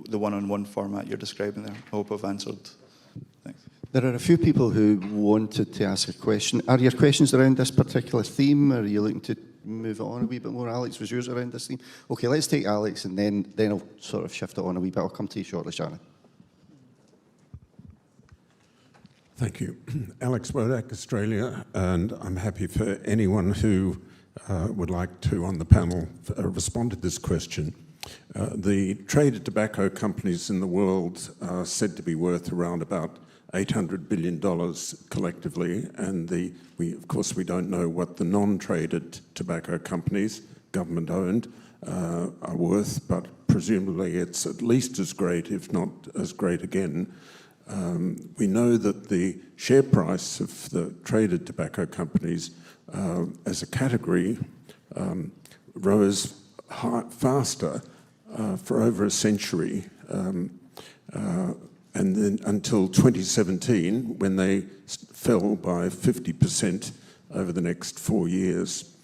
the one-on-one format you're describing there. I hope I've answered. Thanks. There are a few people who wanted to ask a question. Are your questions around this particular theme, or are you looking to move it on a wee bit more? Alex, was yours around this theme? Okay, let's take Alex, and then I'll sort of shift it on a wee bit. I'll come to you shortly, Sharon. Thank you. Alex Wodak, Australia, and I'm happy for anyone who would like to, on the panel, respond to this question. The traded tobacco companies in the world are said to be worth around about $800 billion collectively, and of course we don't know what the non-traded tobacco companies, government-owned, are worth, but presumably it's at least as great, if not as great again. We know that the share price of the traded tobacco companies as a category rose faster for over a century, and then until 2017, when they fell by 50% over the next 4 years.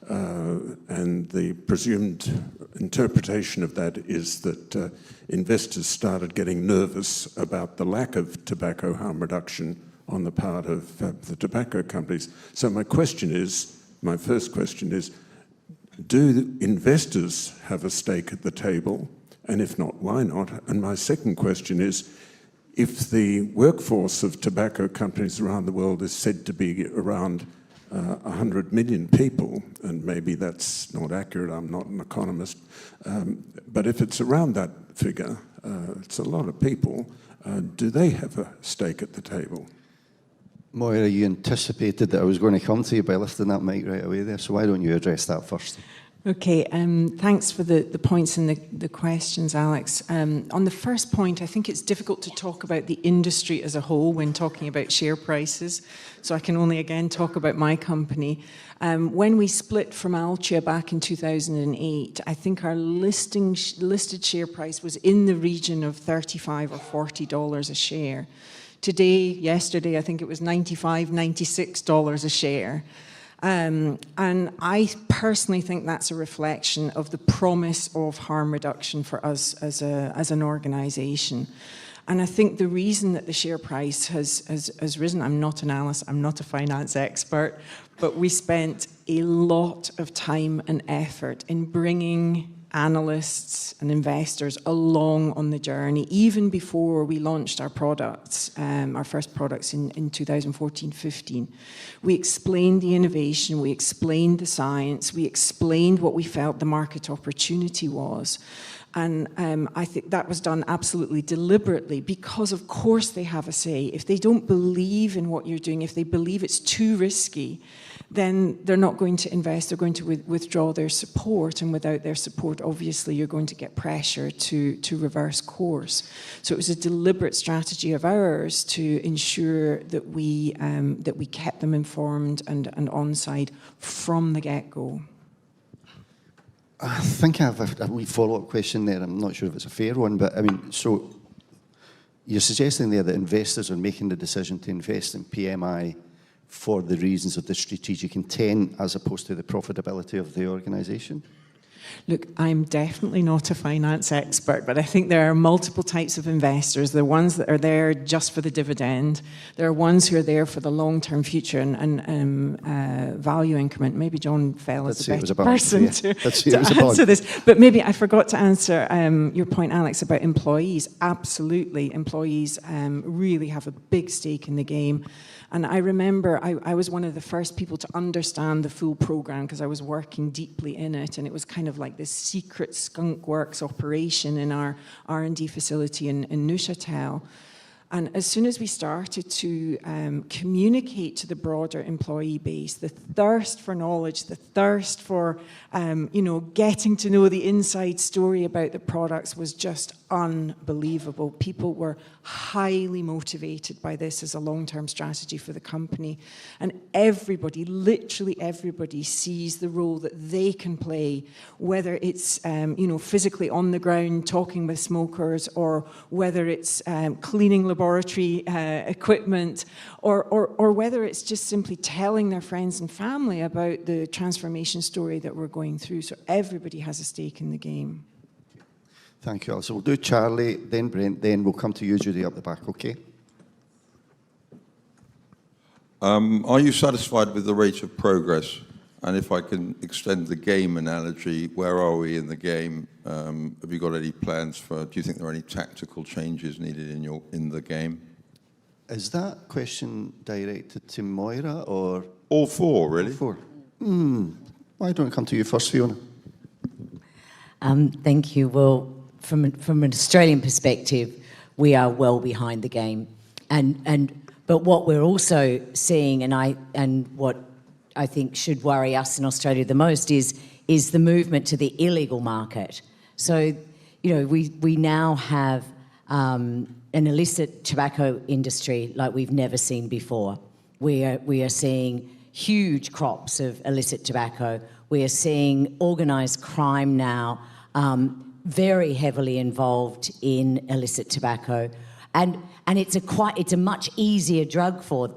And the presumed interpretation of that is that investors started getting nervous about the lack of tobacco harm reduction on the part of the tobacco companies. So my first question is, do investors have a stake at the table? And if not, why not? And my second question is, if the workforce of tobacco companies around the world is said to be around 100 million people, and maybe that's not accurate, I'm not an economist, but if it's around that figure, it's a lot of people, do they have a stake at the table? Moira, you anticipated that I was going to come to you by lifting that mic right away there, so why don't you address that first? Okay, thanks for the points and the questions, Alex. On the first point, I think it's difficult to talk about the industry as a whole when talking about share prices, so I can only again talk about my company. When we split from Altia back in 2008, I think our listed share price was in the region of $35 or $40 a share. Yesterday, I think it was $95, $96 a share. And I personally think that's a reflection of the promise of harm reduction for us as an organisation. And I think the reason that the share price has risen, I'm not an analyst, I'm not a finance expert, but we spent a lot of time and effort in bringing analysts and investors along on the journey, even before we launched our products, our first products in 2014-15. We explained the innovation, we explained the science, we explained what we felt the market opportunity was. And I think that was done absolutely deliberately because, of course, they have a say. If they don't believe in what you're doing, if they believe it's too risky, then they're not going to invest, they're going to withdraw their support, and without their support, obviously, you're going to get pressure to reverse course. So it was a deliberate strategy of ours to ensure that we kept them informed and on side from the get-go. I think I have a wee follow-up question there. I'm not sure if it's a fair one, but I mean, so you're suggesting there that investors are making the decision to invest in PMI for the reasons of the strategic intent as opposed to the profitability of the organisation? Look, I'm definitely not a finance expert, but I think there are multiple types of investors. There are ones that are there just for the dividend. There are ones who are there for the long-term future and value increment. Maybe John Fell is the better person to answer this. But maybe I forgot to answer your point, Alex, about employees. Absolutely, employees really have a big stake in the game. And I remember I was one of the first people to understand the full program because I was working deeply in it, and it was kind of like this secret skunk works operation in our R&D facility in Neuchâtel. And as soon as we started to communicate to the broader employee base, the thirst for knowledge, the thirst for, getting to know the inside story about the products was just unbelievable. People were highly motivated by this as a long-term strategy for the company. And everybody, literally everybody, sees the role that they can play, whether it's, physically on the ground talking with smokers, or whether it's cleaning laboratory equipment, or whether it's just simply telling their friends and family about the transformation story that we're going through. So everybody has a stake in the game. Thank you, Alison. We'll do Charlie, then Brent, then we'll come to you, Judy, up the back, okay? Are you satisfied with the rate of progress? And if I can extend the game analogy, where are we in the game? Have you got any plans for, do you think there are any tactical changes needed in the game? Is that question directed to Moira or? All four, really. All four. Why don't I come to you first, Fiona? Thank you. Well, from an Australian perspective, we are well behind the game. But what we're also seeing, and what I think should worry us in Australia the most is the movement to the illegal market. So, we now have an illicit tobacco industry like we've never seen before. We are seeing huge crops of illicit tobacco. We are seeing organised crime now very heavily involved in illicit tobacco. And it's a much easier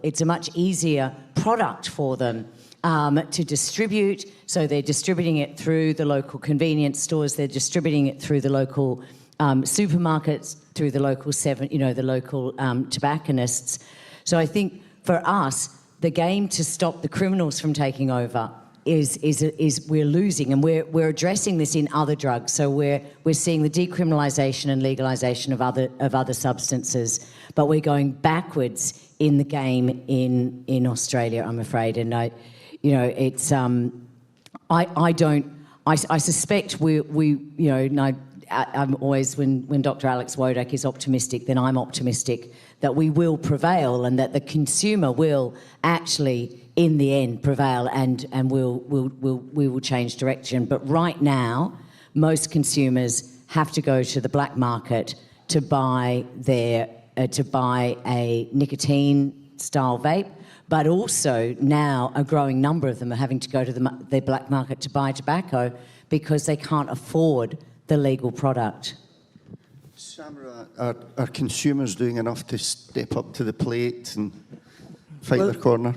it's a much easier product for them to distribute. So they're distributing it through the local convenience stores, they're distributing it through the local supermarkets, through the local the local tobacconists. So I think for us, the game to stop the criminals from taking over is we're losing, and we're addressing this in other drugs. So we're seeing the decriminalisation and legalisation of other substances, but we're going backwards in the game in Australia, I'm afraid. And I suspect I'm always, when Dr. Alex Wodak is optimistic, then I'm optimistic that we will prevail and that the consumer will actually, in the end, prevail and we will change direction. But right now, most consumers have to go to the black market to buy a nicotine-style vape, but also now a growing number of them are having to go to the black market to buy tobacco because they can't afford the legal product. Samrat, are consumers doing enough to step up to the plate and fight their corner?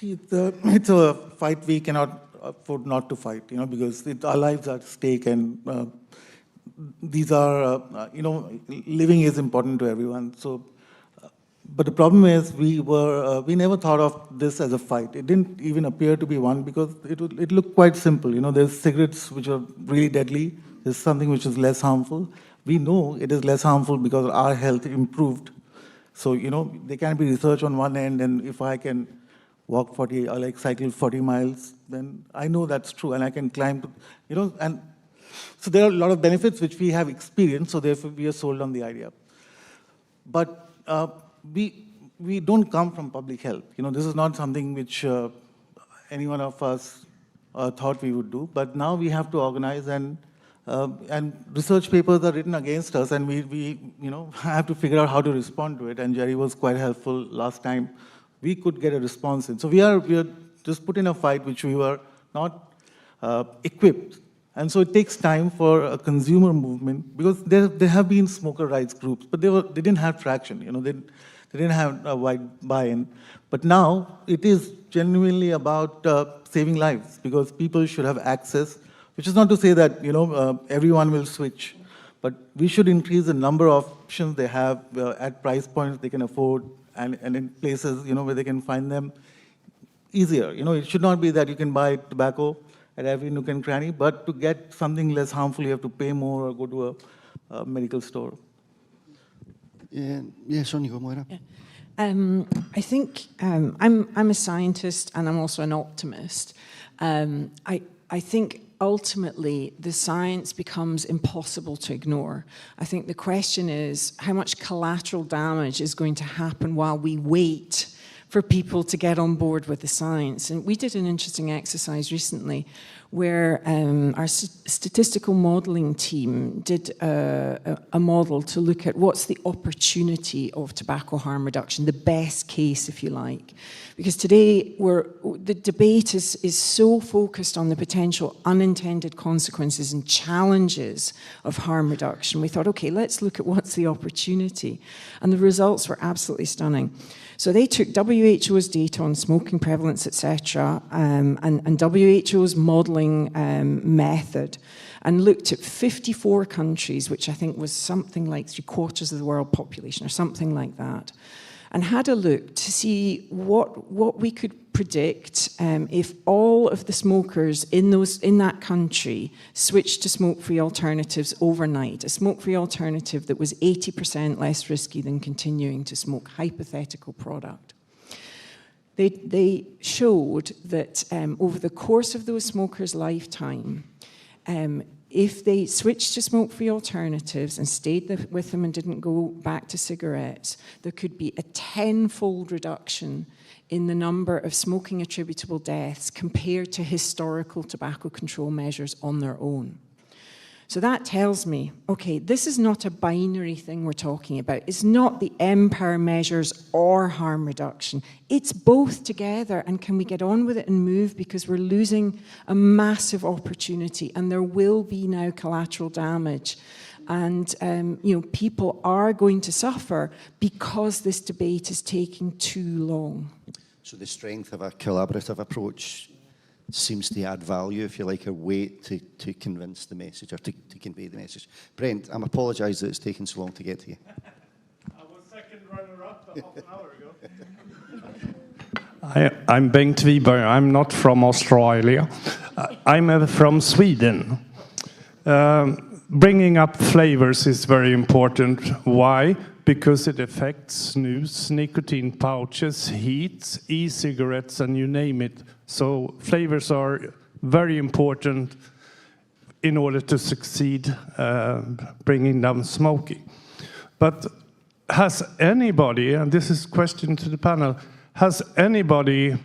It's a fight we cannot afford not to fight, because our lives are at stake, and these are, living is important to everyone. So, but the problem is we never thought of this as a fight. It didn't even appear to be one because it looked quite simple. There's cigarettes which are really deadly. There's something which is less harmful. We know it is less harmful because our health improved. So, there can be research on one end, and if I can walk 40 or cycle 40 miles, then I know that's true, and I can climb, and so there are a lot of benefits which we have experienced, so therefore we are sold on the idea. But we don't come from public health. This is not something which any one of us thought we would do, but now we have to organize, and research papers are written against us, and we have to figure out how to respond to it, and Jerry was quite helpful last time. We could get a response in. So we are just put in a fight which we were not equipped. And so it takes time for a consumer movement, because there have been smoker rights groups, but they didn't have traction. They didn't have a wide buy-in. But now it is genuinely about saving lives, because people should have access, which is not to say that everyone will switch, but we should increase the number of options they have at price points they can afford, and in places where they can find them easier. It should not be that you can buy tobacco at every nook and cranny, but to get something less harmful, you have to pay more or go to a medical store. Yes, on you go, Moira. Yeah. I think I'm a scientist and I'm also an optimist. I think ultimately the science becomes impossible to ignore. I think the question is how much collateral damage is going to happen while we wait for people to get on board with the science. And we did an interesting exercise recently where our statistical modelling team did a model to look at what's the opportunity of tobacco harm reduction, the best case, if you like. Because today, the debate is so focused on the potential unintended consequences and challenges of harm reduction. We thought, okay, let's look at what's the opportunity. And the results were absolutely stunning. So they took WHO's data on smoking prevalence, etc., and WHO's modelling method, and looked at 54 countries, which I think was something like 3/4 of the world population, or something like that, and had a look to see what we could predict if all of the smokers in that country switched to smoke-free alternatives overnight, a smoke-free alternative that was 80% less risky than continuing to smoke, hypothetical product. They showed that over the course of those smokers' lifetime, if they switched to smoke-free alternatives and stayed with them and didn't go back to cigarettes, there could be a 10-fold reduction in the number of smoking attributable deaths compared to historical tobacco control measures on their own. So that tells me, okay, this is not a binary thing we're talking about. It's not the MPOWER measures or harm reduction. It's both together, and can we get on with it and move, because we're losing a massive opportunity and there will be now collateral damage. And people are going to suffer because this debate is taking too long. So the strength of a collaborative approach seems to add value, if you like, a way to convince the message or to convey the message. Brent, I'm apologise that it's taken so long to get to you. I was second runner-up half an hour ago. I'm Bengt Wiberg. I'm not from Australia. I'm from Sweden. Bringing up flavors is very important. Why? Because it affects snus, nicotine pouches, heats, e-cigarettes, and you name it. So flavors are very important in order to succeed bringing down smoking. But has anybody, and this is a question to the panel, has anybody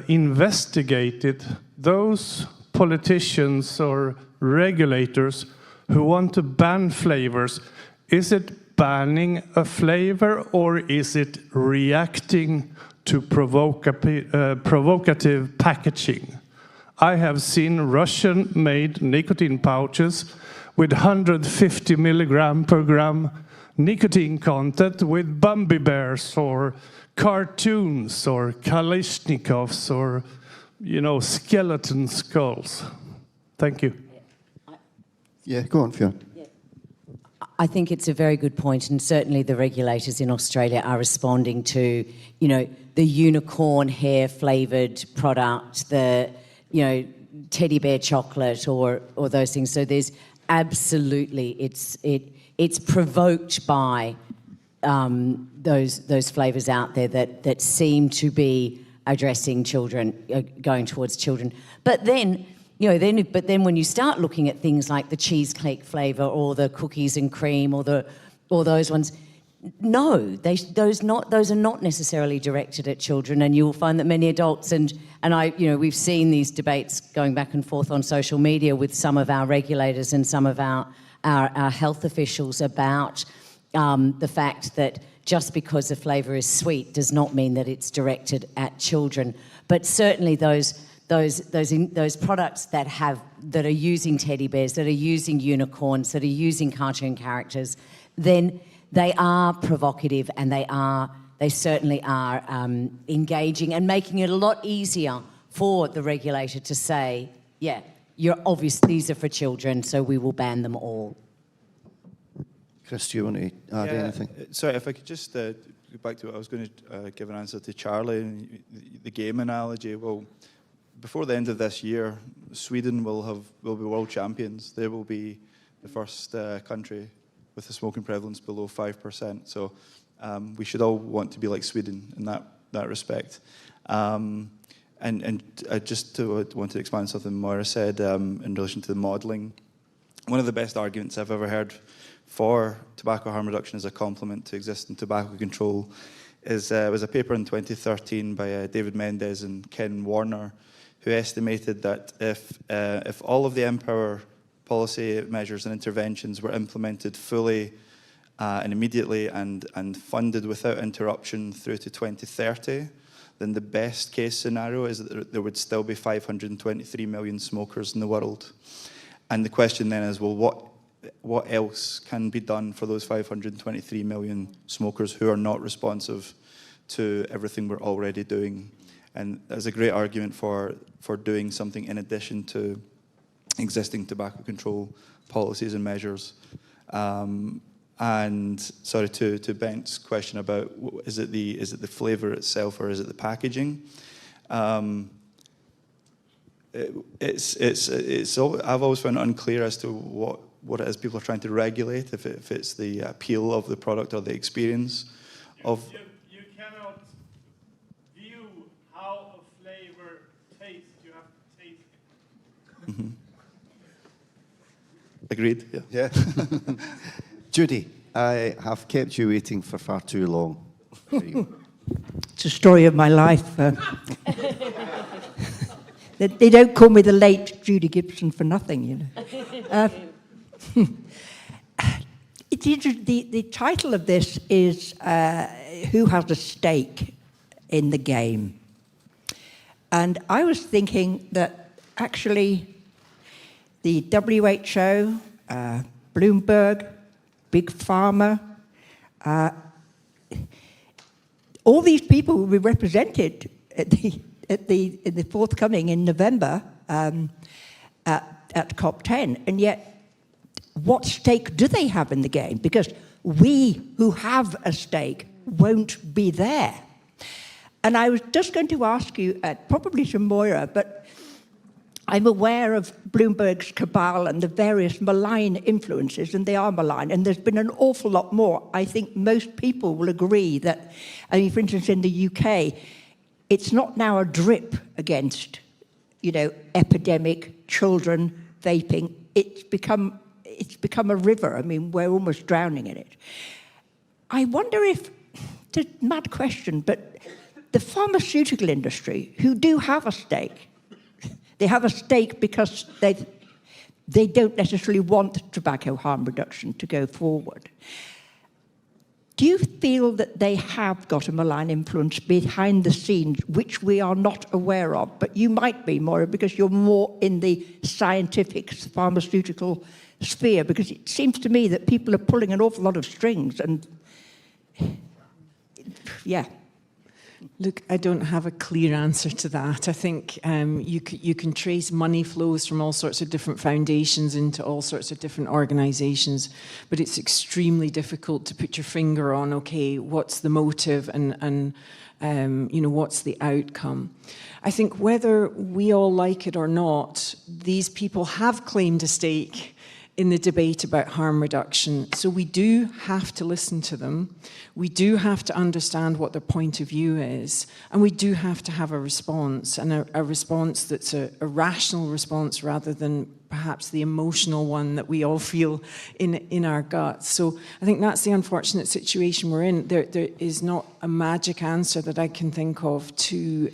investigated those politicians or regulators who want to ban flavors? Is it banning a flavor, or is it reacting to provocative packaging? I have seen Russian-made nicotine pouches with 150 milligram per gram nicotine content with Bambi bears or cartoons or Kalashnikovs or, skeleton skulls. Thank you. Yeah, go on, Fiona. I think it's a very good point, and certainly the regulators in Australia are responding to, the unicorn hair flavoured product, the, teddy bear chocolate or those things. So there's absolutely, it's provoked by those flavours out there that seem to be addressing children, going towards children. But then, when you start looking at things like the cheesecake flavour or the cookies and cream or those ones, no, those are not necessarily directed at children, and you will find that many adults and we've seen these debates going back and forth on social media with some of our regulators and some of our health officials about the fact that just because the flavour is sweet does not mean that it's directed at children. But certainly those products that are using teddy bears, that are using unicorns, that are using cartoon characters, then they are provocative, and they certainly are engaging and making it a lot easier for the regulator to say, yeah, you're obvious these are for children, so we will ban them all. Chris, do you want to add anything? Sorry, if I could just go back to what I was going to give an answer to Charlie and the game analogy. Well, before the end of this year, Sweden will be world champions. They will be the first country with a smoking prevalence below 5%. So We should all want to be like Sweden in that respect. And I just wanted to expand on something Moira said in relation to the modelling. One of the best arguments I've ever heard for tobacco harm reduction as a complement to existing tobacco control was a paper in 2013 by David Mendes and Ken Warner, who estimated that if all of the Empower policy measures and interventions were implemented fully and immediately and funded without interruption through to 2030, then the best case scenario is that there would still be 523 million smokers in the world. And the question then is, well, what else can be done for those 523 million smokers who are not responsive to everything we're already doing? And there's a great argument for doing something in addition to existing tobacco control policies and measures. And sorry, to Bent's question about is it the flavour itself or is it the packaging? I've always found it unclear as to what it is people are trying to regulate, if it's the appeal of the product or the experience of. You cannot view how a flavour tastes. You have to taste it. Mm-hmm. Agreed. Yeah. Judy, I have kept you waiting for far too long. It's a story of my life. They don't call me the late Judy Gibson for nothing, you know. The title of this is Who Has a Stake in the Game? And I was thinking that actually the WHO, Bloomberg, Big Pharma, all these people will be represented at the forthcoming in November at COP10, and yet what stake do they have in the game? Because we who have a stake won't be there. And I was just going to ask you, probably to Moira, but I'm aware of Bloomberg's cabal and the various malign influences, and they are malign, and there's been an awful lot more. I think most people will agree that, I mean, for instance, in the UK, it's not now a drip against, you know, epidemic, children, vaping. It's become a river. I mean, we're almost drowning in it. I wonder if, it's a mad question, but the pharmaceutical industry, who do have a stake, they have a stake because they don't necessarily want tobacco harm reduction to go forward. Do you feel that they have got a malign influence behind the scenes, which we are not aware of? But you might be, Moira, because you're more in the scientific, pharmaceutical sphere, because it seems to me that people are pulling an awful lot of strings, and yeah. Look, I don't have a clear answer to that. I think you can trace money flows from all sorts of different foundations into all sorts of different organisations, but it's extremely difficult to put your finger on, okay, what's the motive and you know, what's the outcome. I think whether we all like it or not, these people have claimed a stake in the debate about harm reduction. So we do have to listen to them. We do have to understand what their point of view is. And we do have to have a response, and a response that's a rational response rather than perhaps the emotional one that we all feel in our guts. So I think that's the unfortunate situation we're in. There is not a magic answer that I can think of to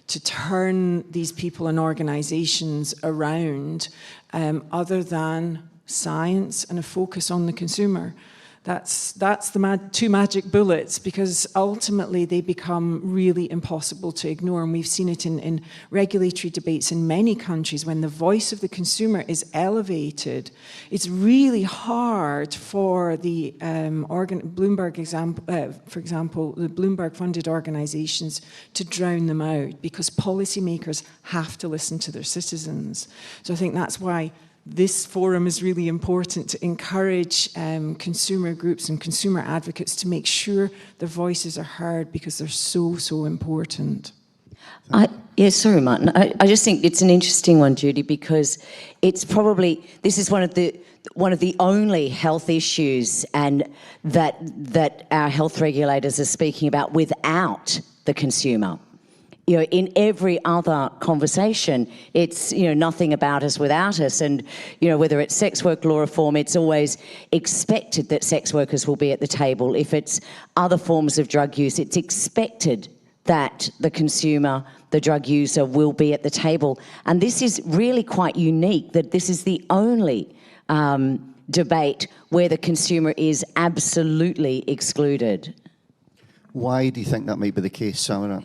turn these people and organisations around, other than science and a focus on the consumer. That's the two magic bullets, because ultimately they become really impossible to ignore. And we've seen it in regulatory debates in many countries. When the voice of the consumer is elevated, it's really hard for the Bloomberg example, for example, the Bloomberg-funded organisations to drown them out, because policymakers have to listen to their citizens. So I think that's why this forum is really important, to encourage consumer groups and consumer advocates to make sure their voices are heard, because they're so important. Yeah, sorry, Martin. I just think it's an interesting one, Judy, because it's probably, this is one of the only health issues and that our health regulators are speaking about without the consumer. You know, in every other conversation, it's, you know, nothing about us without us. And, you know, whether it's sex work law reform, it's always expected that sex workers will be at the table. If it's other forms of drug use, it's expected that the consumer, the drug user, will be at the table. And this is really quite unique, that this is the only debate where the consumer is absolutely excluded. Why do you think that might be the case, Samrat?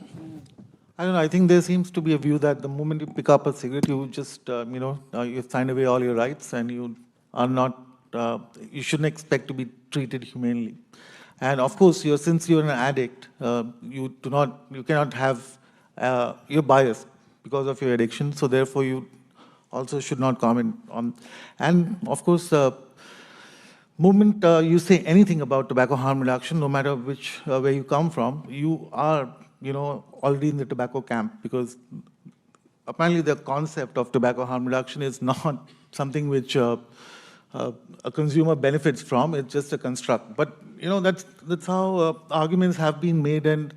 I don't know. I think there seems to be a view that the moment you pick up a cigarette, you just, you know, you've signed away all your rights, and you are not, you shouldn't expect to be treated humanely. And of course, since you're an addict, you cannot have, you're biased because of your addiction. So therefore, you also should not comment on. And of course, moment you say anything about tobacco harm reduction, no matter which where you come from, you are, you know, already in the tobacco camp, because apparently the concept of tobacco harm reduction is not something which a consumer benefits from. It's just a construct. But you know, that's how arguments have been made, and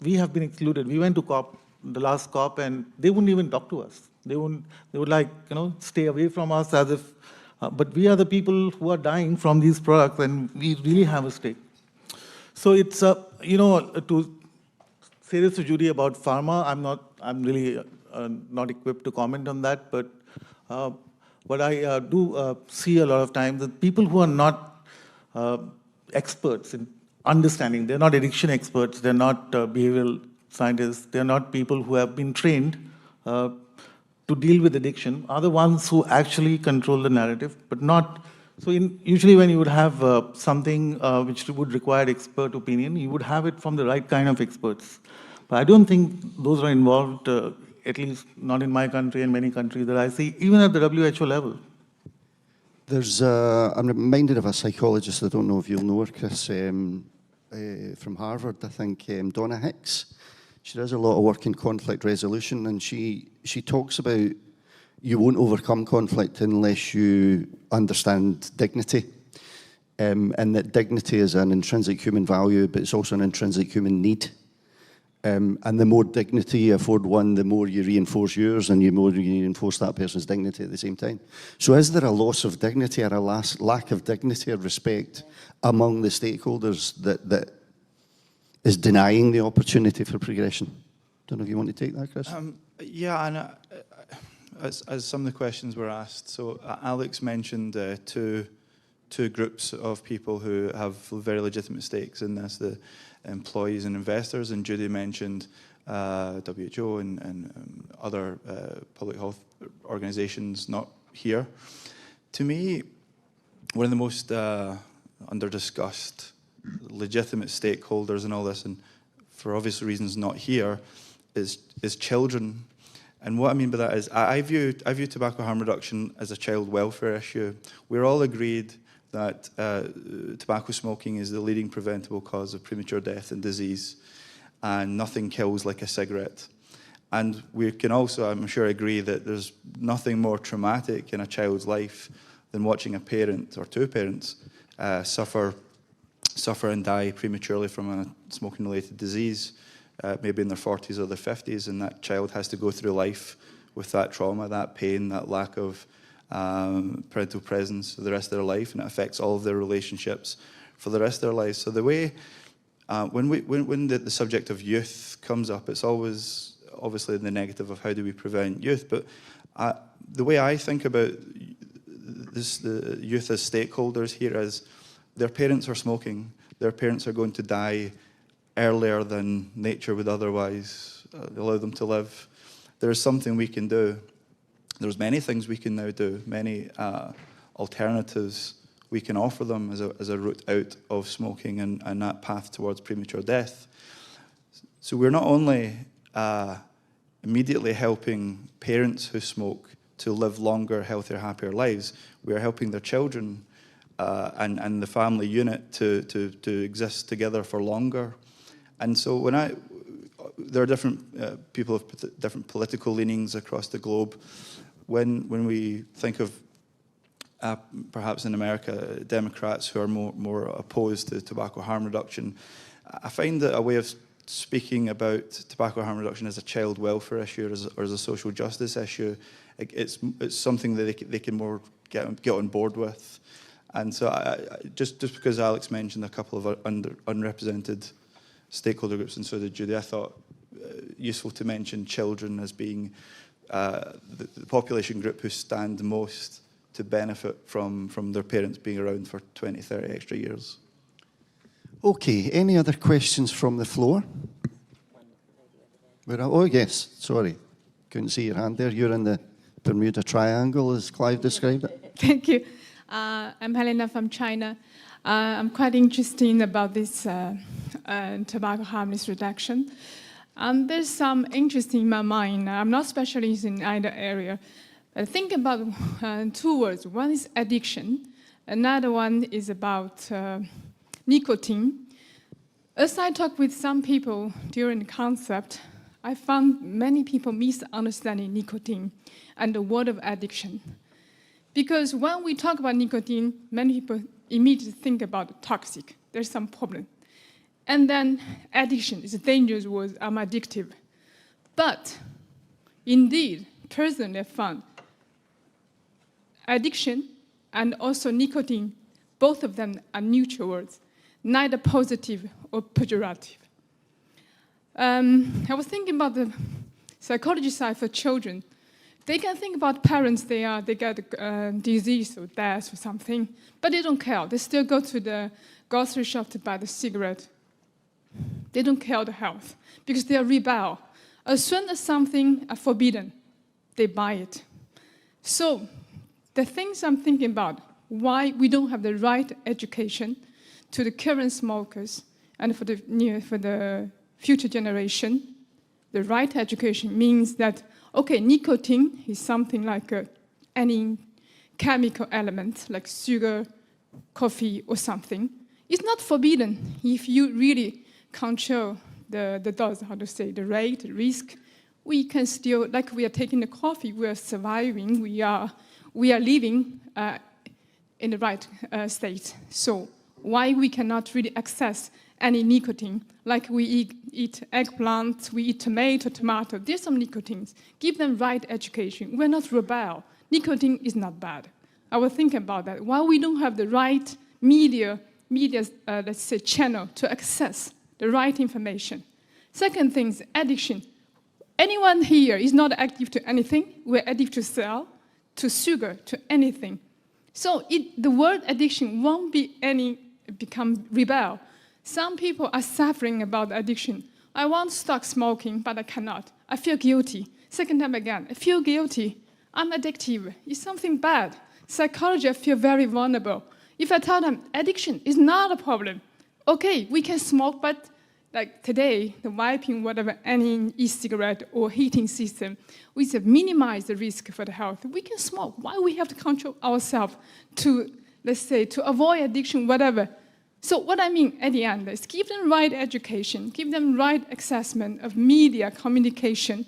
we have been excluded. We went to COP, the last COP, and they wouldn't even talk to us. They would like, you know, stay away from us as if. But we are the people who are dying from these products, and we really have a stake. So it's you know, to say this to Judy about pharma, I'm really not equipped to comment on that, but I do see a lot of times that people who are not experts in understanding, they're not addiction experts, they're not behavioral scientists, they're not people who have been trained to deal with addiction, are the ones who actually control the narrative, but not. So usually when you would have something which would require expert opinion, you would have it from the right kind of experts. But I don't think those are involved, at least not in my country and many countries that I see, even at the WHO level. There's I'm reminded of a psychologist, I don't know if you'll know her, Chris, from Harvard, I think, Donna Hicks. She does a lot of work in conflict resolution, and she talks about you won't overcome conflict unless you understand dignity, and that dignity is an intrinsic human value, but it's also an intrinsic human need. And the more dignity you afford one, the more you reinforce yours, and the more you reinforce that person's dignity at the same time. So is there a loss of dignity or a lack of dignity or respect among the stakeholders that is denying the opportunity for progression? Don't know if you want to take that, Chris? Yeah, and as some of the questions were asked, so Alex mentioned two groups of people who have very legitimate stakes in this, the employees and investors, and Judy mentioned WHO and other public health organisations not here. To me, one of the most under-discussed legitimate stakeholders in all this, and for obvious reasons not here, is children. And what I mean by that is I view tobacco harm reduction as a child welfare issue. We're all agreed that tobacco smoking is the leading preventable cause of premature death and disease, and nothing kills like a cigarette. And we can also, I'm sure, agree that there's nothing more traumatic in a child's life than watching a parent or two parents suffer and die prematurely from a smoking-related disease, maybe in their 40s or their 50s, and that child has to go through life with that trauma, that pain, that lack of parental presence for the rest of their life, and it affects all of their relationships for the rest of their lives. So the way, when the subject of youth comes up, it's always obviously the negative of how do we prevent youth, but the way I think about the youth as stakeholders here is their parents are smoking, their parents are going to die earlier than nature would otherwise allow them to live. There's something we can do. There's many things we can now do, many alternatives we can offer them as a route out of smoking and that path towards premature death. So we're not only immediately helping parents who smoke to live longer, healthier, happier lives, we are helping their children and the family unit to exist together for longer. And so when there are different people of different political leanings across the globe. When we think of perhaps in America, Democrats who are more opposed to tobacco harm reduction, I find that a way of speaking about tobacco harm reduction as a child welfare issue or as a social justice issue, it's something that they can more get on board with. And so just because Alex mentioned a couple of unrepresented stakeholder groups, and so did Judy, I thought useful to mention children as being the population group who stand most to benefit from their parents being around for 20, 30 extra years. Okay, any other questions from the floor? Oh yes, sorry. Couldn't see your hand there. You're in the Bermuda Triangle, as Clive described it. Thank you. I'm Helena from China. I'm quite interested about this tobacco harmless reduction. There's some interest in my mind. I'm not specialist in either area. But think about two words. One is addiction. Another one is about nicotine. As I talk with some people during the concept, I found many people misunderstanding nicotine and the word of addiction. Because when we talk about nicotine, many people immediately think about toxic. There's some problem. And then addiction is a dangerous word. I'm addictive. But indeed, personally, I found addiction and also nicotine, both of them are neutral words, neither positive or pejorative. I was thinking about the psychology side for children. They can think about parents, they get disease or death or something, but they don't care. They still go to the grocery shop to buy the cigarette. They don't care the health because they are rebel. As soon as something is forbidden, they buy it. So the things I'm thinking about, why we don't have the right education to the current smokers and for the future generation, the right education means that, okay, nicotine is something like any chemical element, like sugar, coffee, or something. It's not forbidden if you really control the dose, how to say, the rate, the risk. We can still, like we are taking the coffee, we are surviving, we are living in the right state. So why we cannot really access any nicotine, like we eat eggplant, we eat tomato, there's some nicotines. Give them right education. We're not rebel. Nicotine is not bad. I was thinking about that. Why we don't have the right media, let's say, channel to access the right information. Second thing is addiction. Anyone here is not active to anything. We're addicted to sell, to sugar, to anything. So the word addiction won't become rebel. Some people are suffering about addiction. I want to stop smoking, but I cannot. I feel guilty. Second time again, I feel guilty. I'm addictive. It's something bad. Psychology, I feel very vulnerable. If I tell them addiction is not a problem, okay, we can smoke, but like today, the vaping, whatever, any e-cigarette or heating system, we said minimize the risk for the health. We can smoke. Why we have to control ourselves to, let's say, to avoid addiction, whatever. So what I mean at the end is give them right education, give them right assessment of media communication.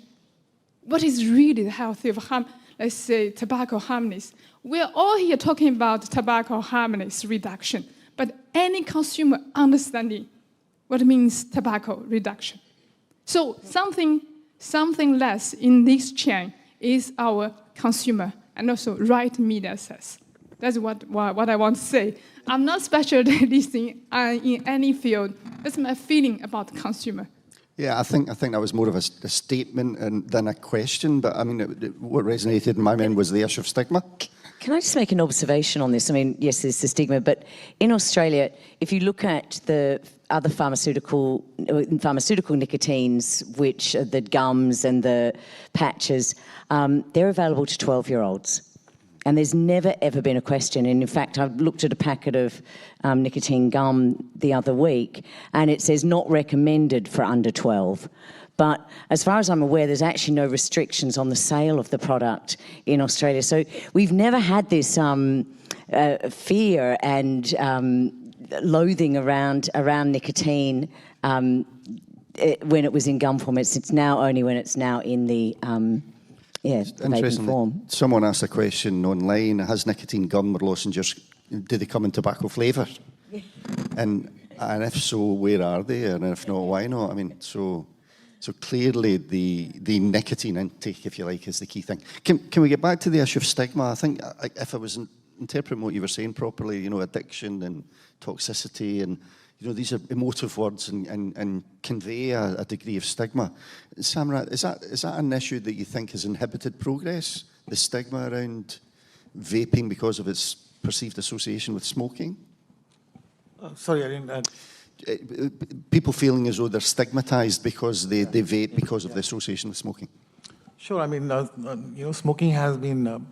What is really the health of let's say, tobacco harmless? We're all here talking about tobacco harmless reduction, but any consumer understanding what means tobacco reduction. So something less in this chain is our consumer and also right media access. That's what I want to say. I'm not specialist in any field. That's my feeling about the consumer. Yeah, I think that was more of a statement than a question. But I mean, what resonated in my mind was the issue of stigma. Can I just make an observation on this? I mean, yes, there's the stigma, but in Australia, if you look at the other pharmaceutical nicotines, which are the gums and the patches, they're available to 12-year-olds. And there's never, ever been a question. And in fact, I've looked at a packet of nicotine gum the other week, and it says not recommended for under 12. But as far as I'm aware, there's actually no restrictions on the sale of the product in Australia. So we've never had this fear and, loathing around nicotine. when it was in gum form. It's now only when it's now in the vaping form. Someone asked a question online: has nicotine gum or lozenges, do they come in tobacco flavour? Yeah. And if so, where are they? And if not, why not? I mean, so clearly the nicotine intake, if you like, is the key thing. Can we get back to the issue of stigma? I think if I was interpreting what you were saying properly, you know, addiction and toxicity, and you know, these are emotive words and convey a degree of stigma. Samrat, is that an issue that you think has inhibited progress, the stigma around vaping because of its perceived association with smoking? Sorry, I didn't... People feeling as though they're stigmatized because they vape because of the association with smoking. Sure, I mean, you know, smoking has been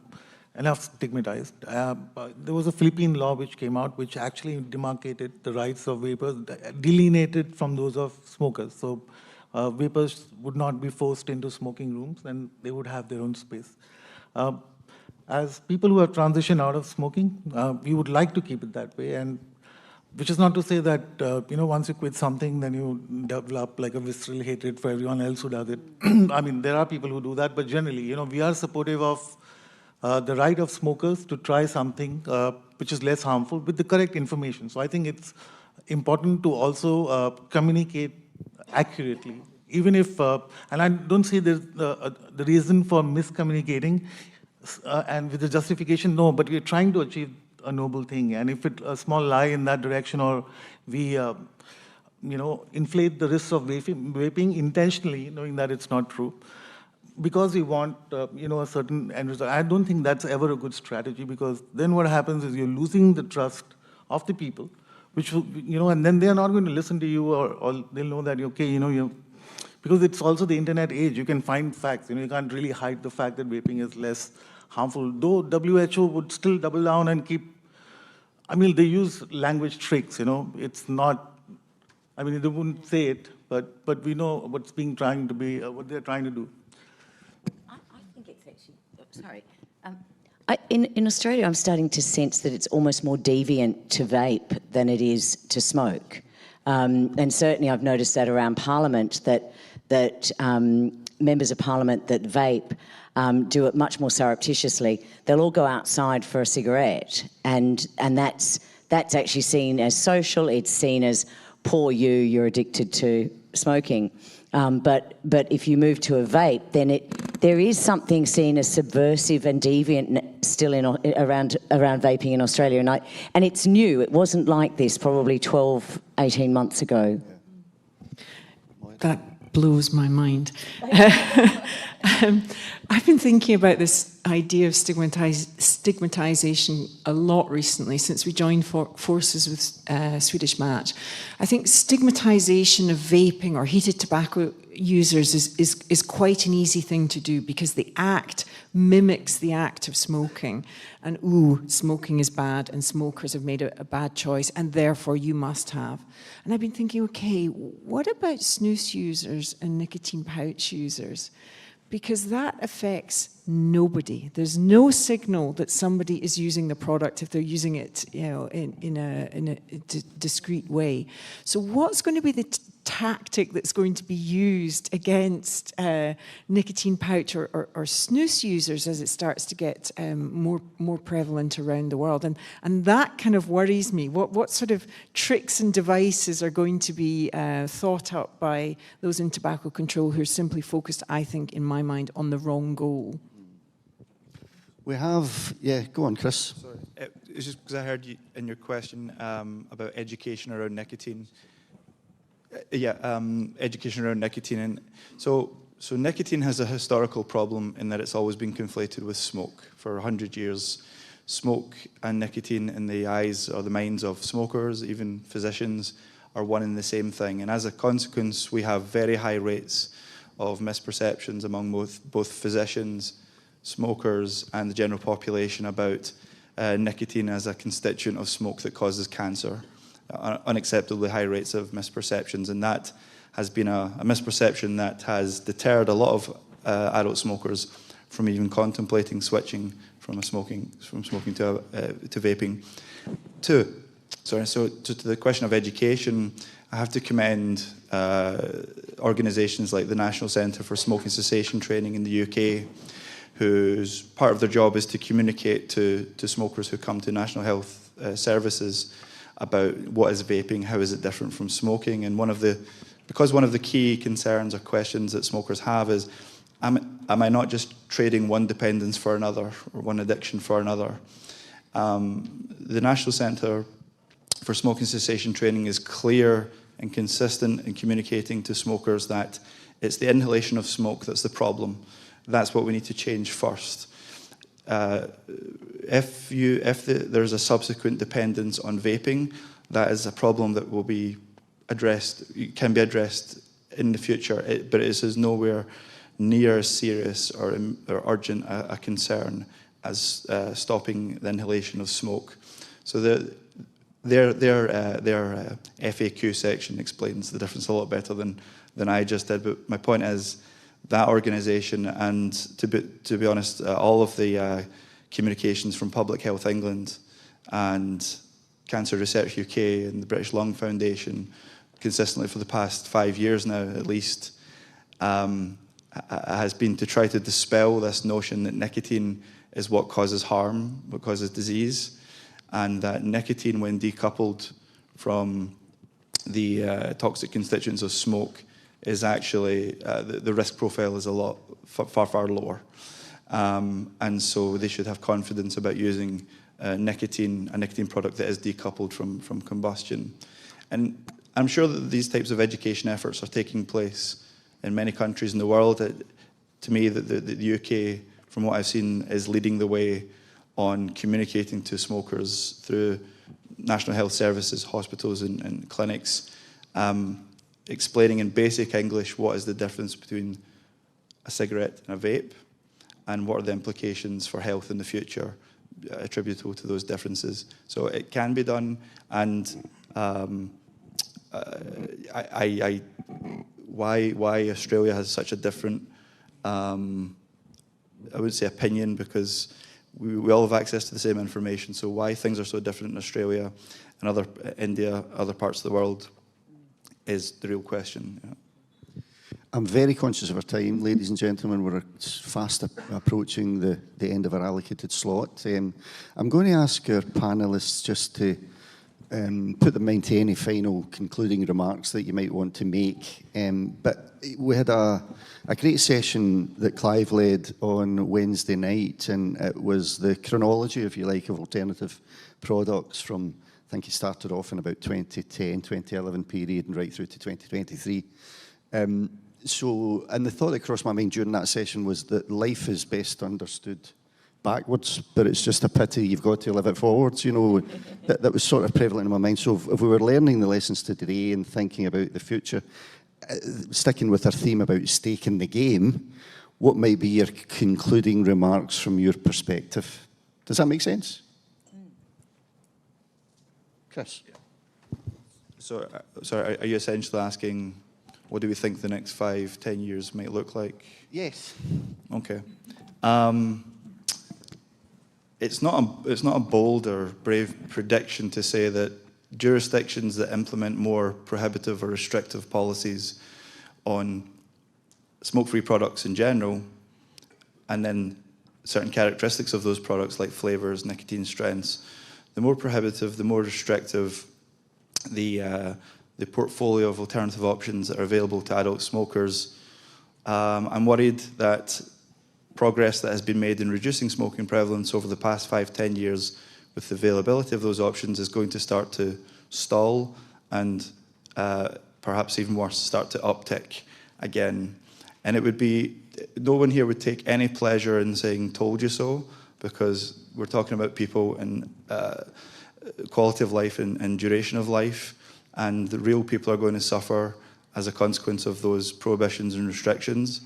enough stigmatized. There was a Philippine law which came out which actually demarcated the rights of vapers, delineated from those of smokers. So vapers would not be forced into smoking rooms and they would have their own space. As people who have transitioned out of smoking, we would like to keep it that way, and which is not to say that, you know, once you quit something, then you develop like a visceral hatred for everyone else who does it. I mean, there are people who do that, but generally, you know, we are supportive of the right of smokers to try something which is less harmful with the correct information. So I think it's important to also communicate accurately, even if, and I don't see there's the reason for miscommunicating and with the justification, no, but we're trying to achieve a noble thing, and if a small lie in that direction, or we, you know, inflate the risks of vaping intentionally, knowing that it's not true, because we want, you know, a certain end result. I don't think that's ever a good strategy, because then what happens is you're losing the trust of the people, which, you know, and then they're not going to listen to you, or they'll know that, okay, you know, because it's also the internet age, you can find facts, you know, you can't really hide the fact that vaping is less harmful, though WHO would still double down and keep, I mean, they use language tricks, you know, it's not, I mean, they wouldn't say it, but we know what's being trying to be, what they're trying to do. I think it's actually, sorry. In Australia, I'm starting to sense that it's almost more deviant to vape than it is to smoke. And certainly I've noticed that around Parliament, that members of Parliament that vape do it much more surreptitiously. They'll all go outside for a cigarette, and that's actually seen as social. It's seen as poor you're addicted to smoking. But if you move to a vape, then there is something seen as subversive and deviant still around vaping in Australia, and it's new. It wasn't like this probably 12, 18 months ago. That blows my mind. I've been thinking about this idea of stigmatization a lot recently since we joined forces with Swedish Match. I think stigmatization of vaping or heated tobacco users is quite an easy thing to do, because the act mimics the act of smoking. And smoking is bad and smokers have made a bad choice and therefore you must have. And I've been thinking, okay, what about snus users and nicotine pouch users? Because that affects nobody. There's no signal that somebody is using the product if they're using it, you know, in a discreet way. So what's going to be the tactic that's going to be used against nicotine pouch or snus users as it starts to get more prevalent around the world? And that kind of worries me. What sort of tricks and devices are going to be thought up by those in tobacco control who are simply focused, I think, in my mind, on the wrong goal? We have, yeah, go on, Chris. Sorry, it's just because I heard you in your question about education around nicotine. Education around nicotine. And so nicotine has a historical problem in that it's always been conflated with smoke. For 100 years, smoke and nicotine in the eyes or the minds of smokers, even physicians, are one and the same thing. And as a consequence, we have very high rates of misperceptions among both physicians, smokers, and the general population about nicotine as a constituent of smoke that causes cancer. Unacceptably high rates of misperceptions, and that has been a misperception that has deterred a lot of adult smokers from even contemplating switching from smoking to vaping. So to the question of education, I have to commend organisations like the National Centre for Smoking Cessation Training in the UK, whose part of their job is to communicate to smokers who come to National Health Services about what is vaping, how is it different from smoking, and because one of the key concerns or questions that smokers have is, am I not just trading one dependence for another, or one addiction for another? The National Centre for Smoking Cessation Training is clear and consistent in communicating to smokers that it's the inhalation of smoke that's the problem. That's what we need to change first. If there's a subsequent dependence on vaping, that is a problem that will be addressed, can be addressed in the future, but it is nowhere near as serious or urgent a concern as stopping the inhalation of smoke. So their FAQ section explains the difference a lot better than I just did. But my point is that organisation, and to be honest, all of the communications from Public Health England and Cancer Research UK and the British Lung Foundation, consistently for the past 5 years now at least, has been to try to dispel this notion that nicotine is what causes harm, what causes disease, and that nicotine, when decoupled from the toxic constituents of smoke, is actually, the risk profile is far lower. And so they should have confidence about using a nicotine product that is decoupled from combustion. And I'm sure that these types of education efforts are taking place in many countries in the world. To me, the UK, from what I've seen, is leading the way on communicating to smokers through National Health Services, hospitals and clinics, explaining in basic English what is the difference between a cigarette and a vape, and what are the implications for health in the future attributable to those differences. So it can be done, and why Australia has such a different, I would say, opinion, because we all have access to the same information. So why things are so different in Australia and India, other parts of the world, is the real question. Yeah. I'm very conscious of our time, ladies and gentlemen. We're fast approaching the end of our allocated slot. I'm going to ask our panellists just to put them into any final concluding remarks that you might want to make. But we had a great session that Clive led on Wednesday night, and it was the chronology, if you like, of alternative products from, I think he started off in about 2010, 2011 period and right through to 2023. And the thought that crossed my mind during that session was that life is best understood backwards, but it's just a pity you've got to live it forwards, you know. That was sort of prevalent in my mind. So if we were learning the lessons today and thinking about the future, sticking with our theme about stake in the game, what might be your concluding remarks from your perspective? Does that make sense? Chris? So, sorry, are you essentially asking, what do we think the next 5-10 years might look like? Yes. Okay. It's not a bold or brave prediction to say that jurisdictions that implement more prohibitive or restrictive policies on smoke-free products in general, and then certain characteristics of those products like flavours, nicotine strengths, the more prohibitive, the more restrictive the portfolio of alternative options that are available to adult smokers. I'm worried that progress that has been made in reducing smoking prevalence over the past 5-10 years with the availability of those options is going to start to stall and perhaps even worse, start to uptick again. And it would be, no one here would take any pleasure in saying told you so, because we're talking about people and quality of life and duration of life, and the real people are going to suffer as a consequence of those prohibitions and restrictions,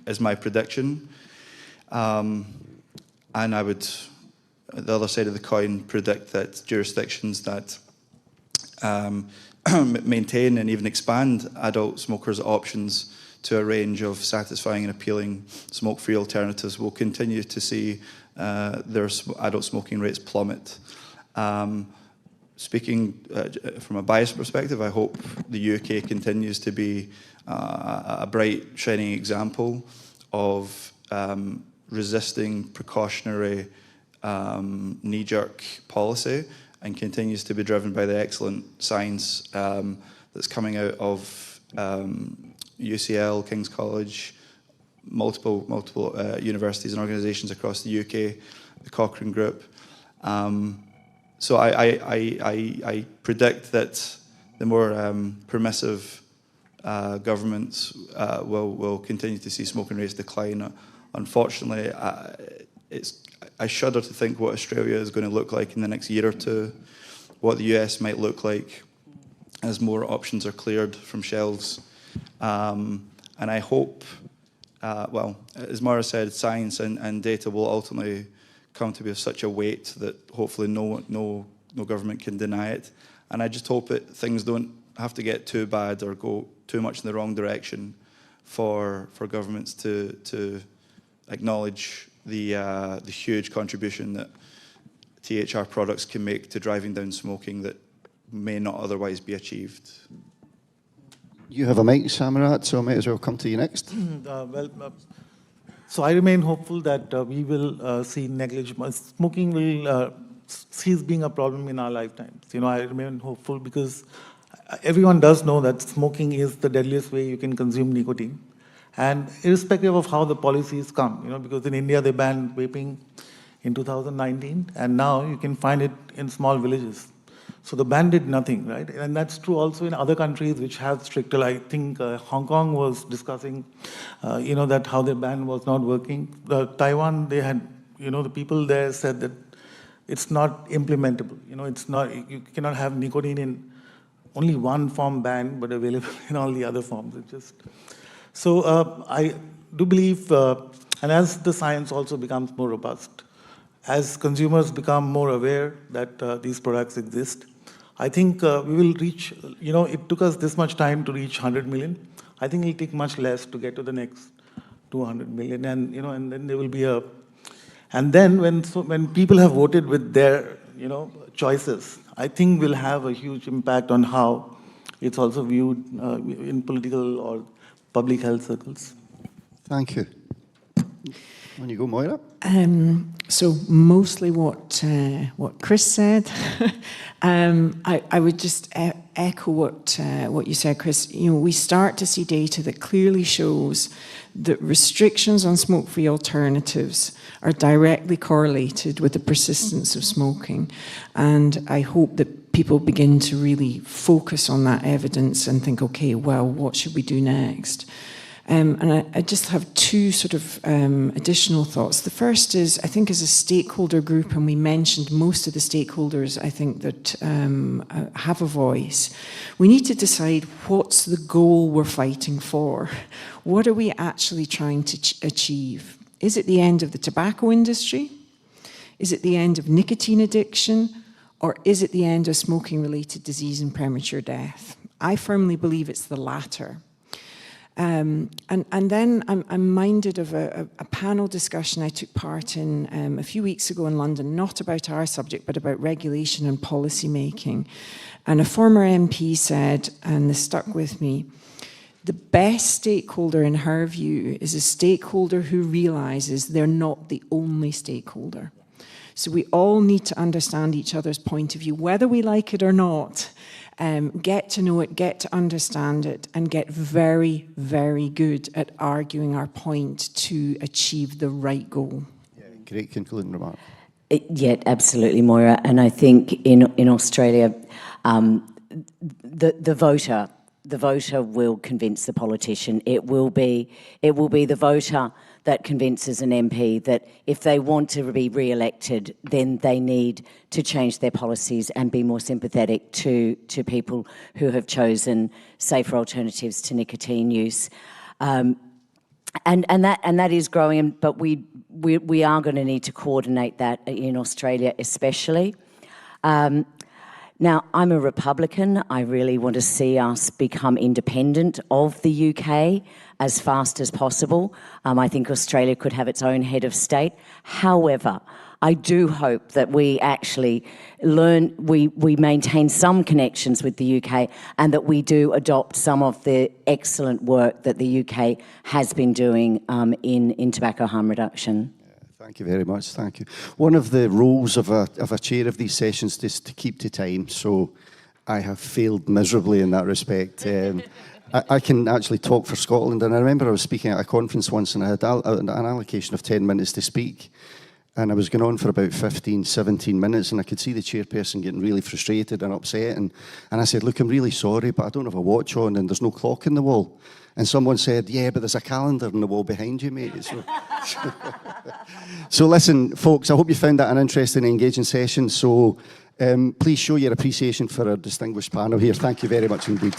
is my prediction. And I would, at the other side of the coin, predict that jurisdictions that maintain and even expand adult smokers' options to a range of satisfying and appealing smoke-free alternatives will continue to see their adult smoking rates plummet. speaking from a biased perspective, I hope the UK continues to be a bright, shining example of resisting precautionary knee-jerk policy and continues to be driven by the excellent science that's coming out of UCL, King's College, multiple universities and organisations across the UK, the Cochrane Group. So I predict that the more permissive governments will continue to see smoking rates decline. Unfortunately, I shudder to think what Australia is going to look like in the next year or two, what the US might look like as more options are cleared from shelves. And I hope, well, as Moira said, science and data will ultimately come to be of such a weight that hopefully no government can deny it. And I just hope that things don't have to get too bad or go too much in the wrong direction for governments to acknowledge the huge contribution that THR products can make to driving down smoking that may not otherwise be achieved. You have a mic, Samrat, so I might as well come to you next. So I remain hopeful that we will see negligible. Smoking will cease being a problem in our lifetimes. You know, I remain hopeful because everyone does know that smoking is the deadliest way you can consume nicotine. And irrespective of how the policies come, you know, because in India they banned vaping in 2019, and now you can find it in small villages. So the ban did nothing, right? And that's true also in other countries which have stricter. I think Hong Kong was discussing, you know, that how their ban was not working. Taiwan, they had, you know, the people there said that it's not implementable. You know, it's not. You cannot have nicotine in only one form banned, but available in all the other forms. It just. So I do believe, and as the science also becomes more robust, as consumers become more aware that these products exist, I think we will reach, you know, it took us this much time to reach 100 million. I think it'll take much less to get to the next 200 million. And, you know, and then there will be a, and then when people have voted with their, you know, choices, I think we'll have a huge impact on how it's also viewed in political or public health circles. Thank you. On you go, Moira. So mostly what Chris said. I would just echo what you said, Chris. You know, we start to see data that clearly shows that restrictions on smoke-free alternatives are directly correlated with the persistence of smoking. And I hope that people begin to really focus on that evidence and think, okay, well, what should we do next? And I just have two sort of additional thoughts. The first is, I think as a stakeholder group, and we mentioned most of the stakeholders, I think, that have a voice, we need to decide what's the goal we're fighting for. What are we actually trying to achieve? Is it the end of the tobacco industry? Is it the end of nicotine addiction? Or is it the end of smoking-related disease and premature death? I firmly believe it's the latter. And then I'm minded of a panel discussion I took part in a few weeks ago in London, not about our subject, but about regulation and policy making. And a former MP said, and this stuck with me, the best stakeholder in her view is a stakeholder who realizes they're not the only stakeholder. So we all need to understand each other's point of view, whether we like it or not. Get to know it, get to understand it, and get very, very good at arguing our point to achieve the right goal. Yeah, great concluding remark. Yeah, absolutely, Moira. And I think in Australia, the voter will convince the politician. It will be the voter that convinces an MP that if they want to be re-elected, then they need to change their policies and be more sympathetic to people who have chosen safer alternatives to nicotine use. And that is growing, but we are going to need to coordinate that in Australia especially. Now, I'm a Republican. I really want to see us become independent of the UK as fast as possible. I think Australia could have its own head of state. However, I do hope that we actually learn, we maintain some connections with the UK, and that we do adopt some of the excellent work that the UK has been doing in tobacco harm reduction. Thank you very much, thank you. One of the roles of a chair of these sessions is to keep to time, so I have failed miserably in that respect. I can actually talk for Scotland, and I remember I was speaking at a conference once and I had an allocation of 10 minutes to speak, and I was going on for about 15, 17 minutes, and I could see the chairperson getting really frustrated and upset, and I said, look, I'm really sorry, but I don't have a watch on and there's no clock in the wall. And someone said, yeah, but there's a calendar on the wall behind you, mate. So listen, folks, I hope you found that an interesting and engaging session. So please show your appreciation for our distinguished panel here. Thank you very much indeed.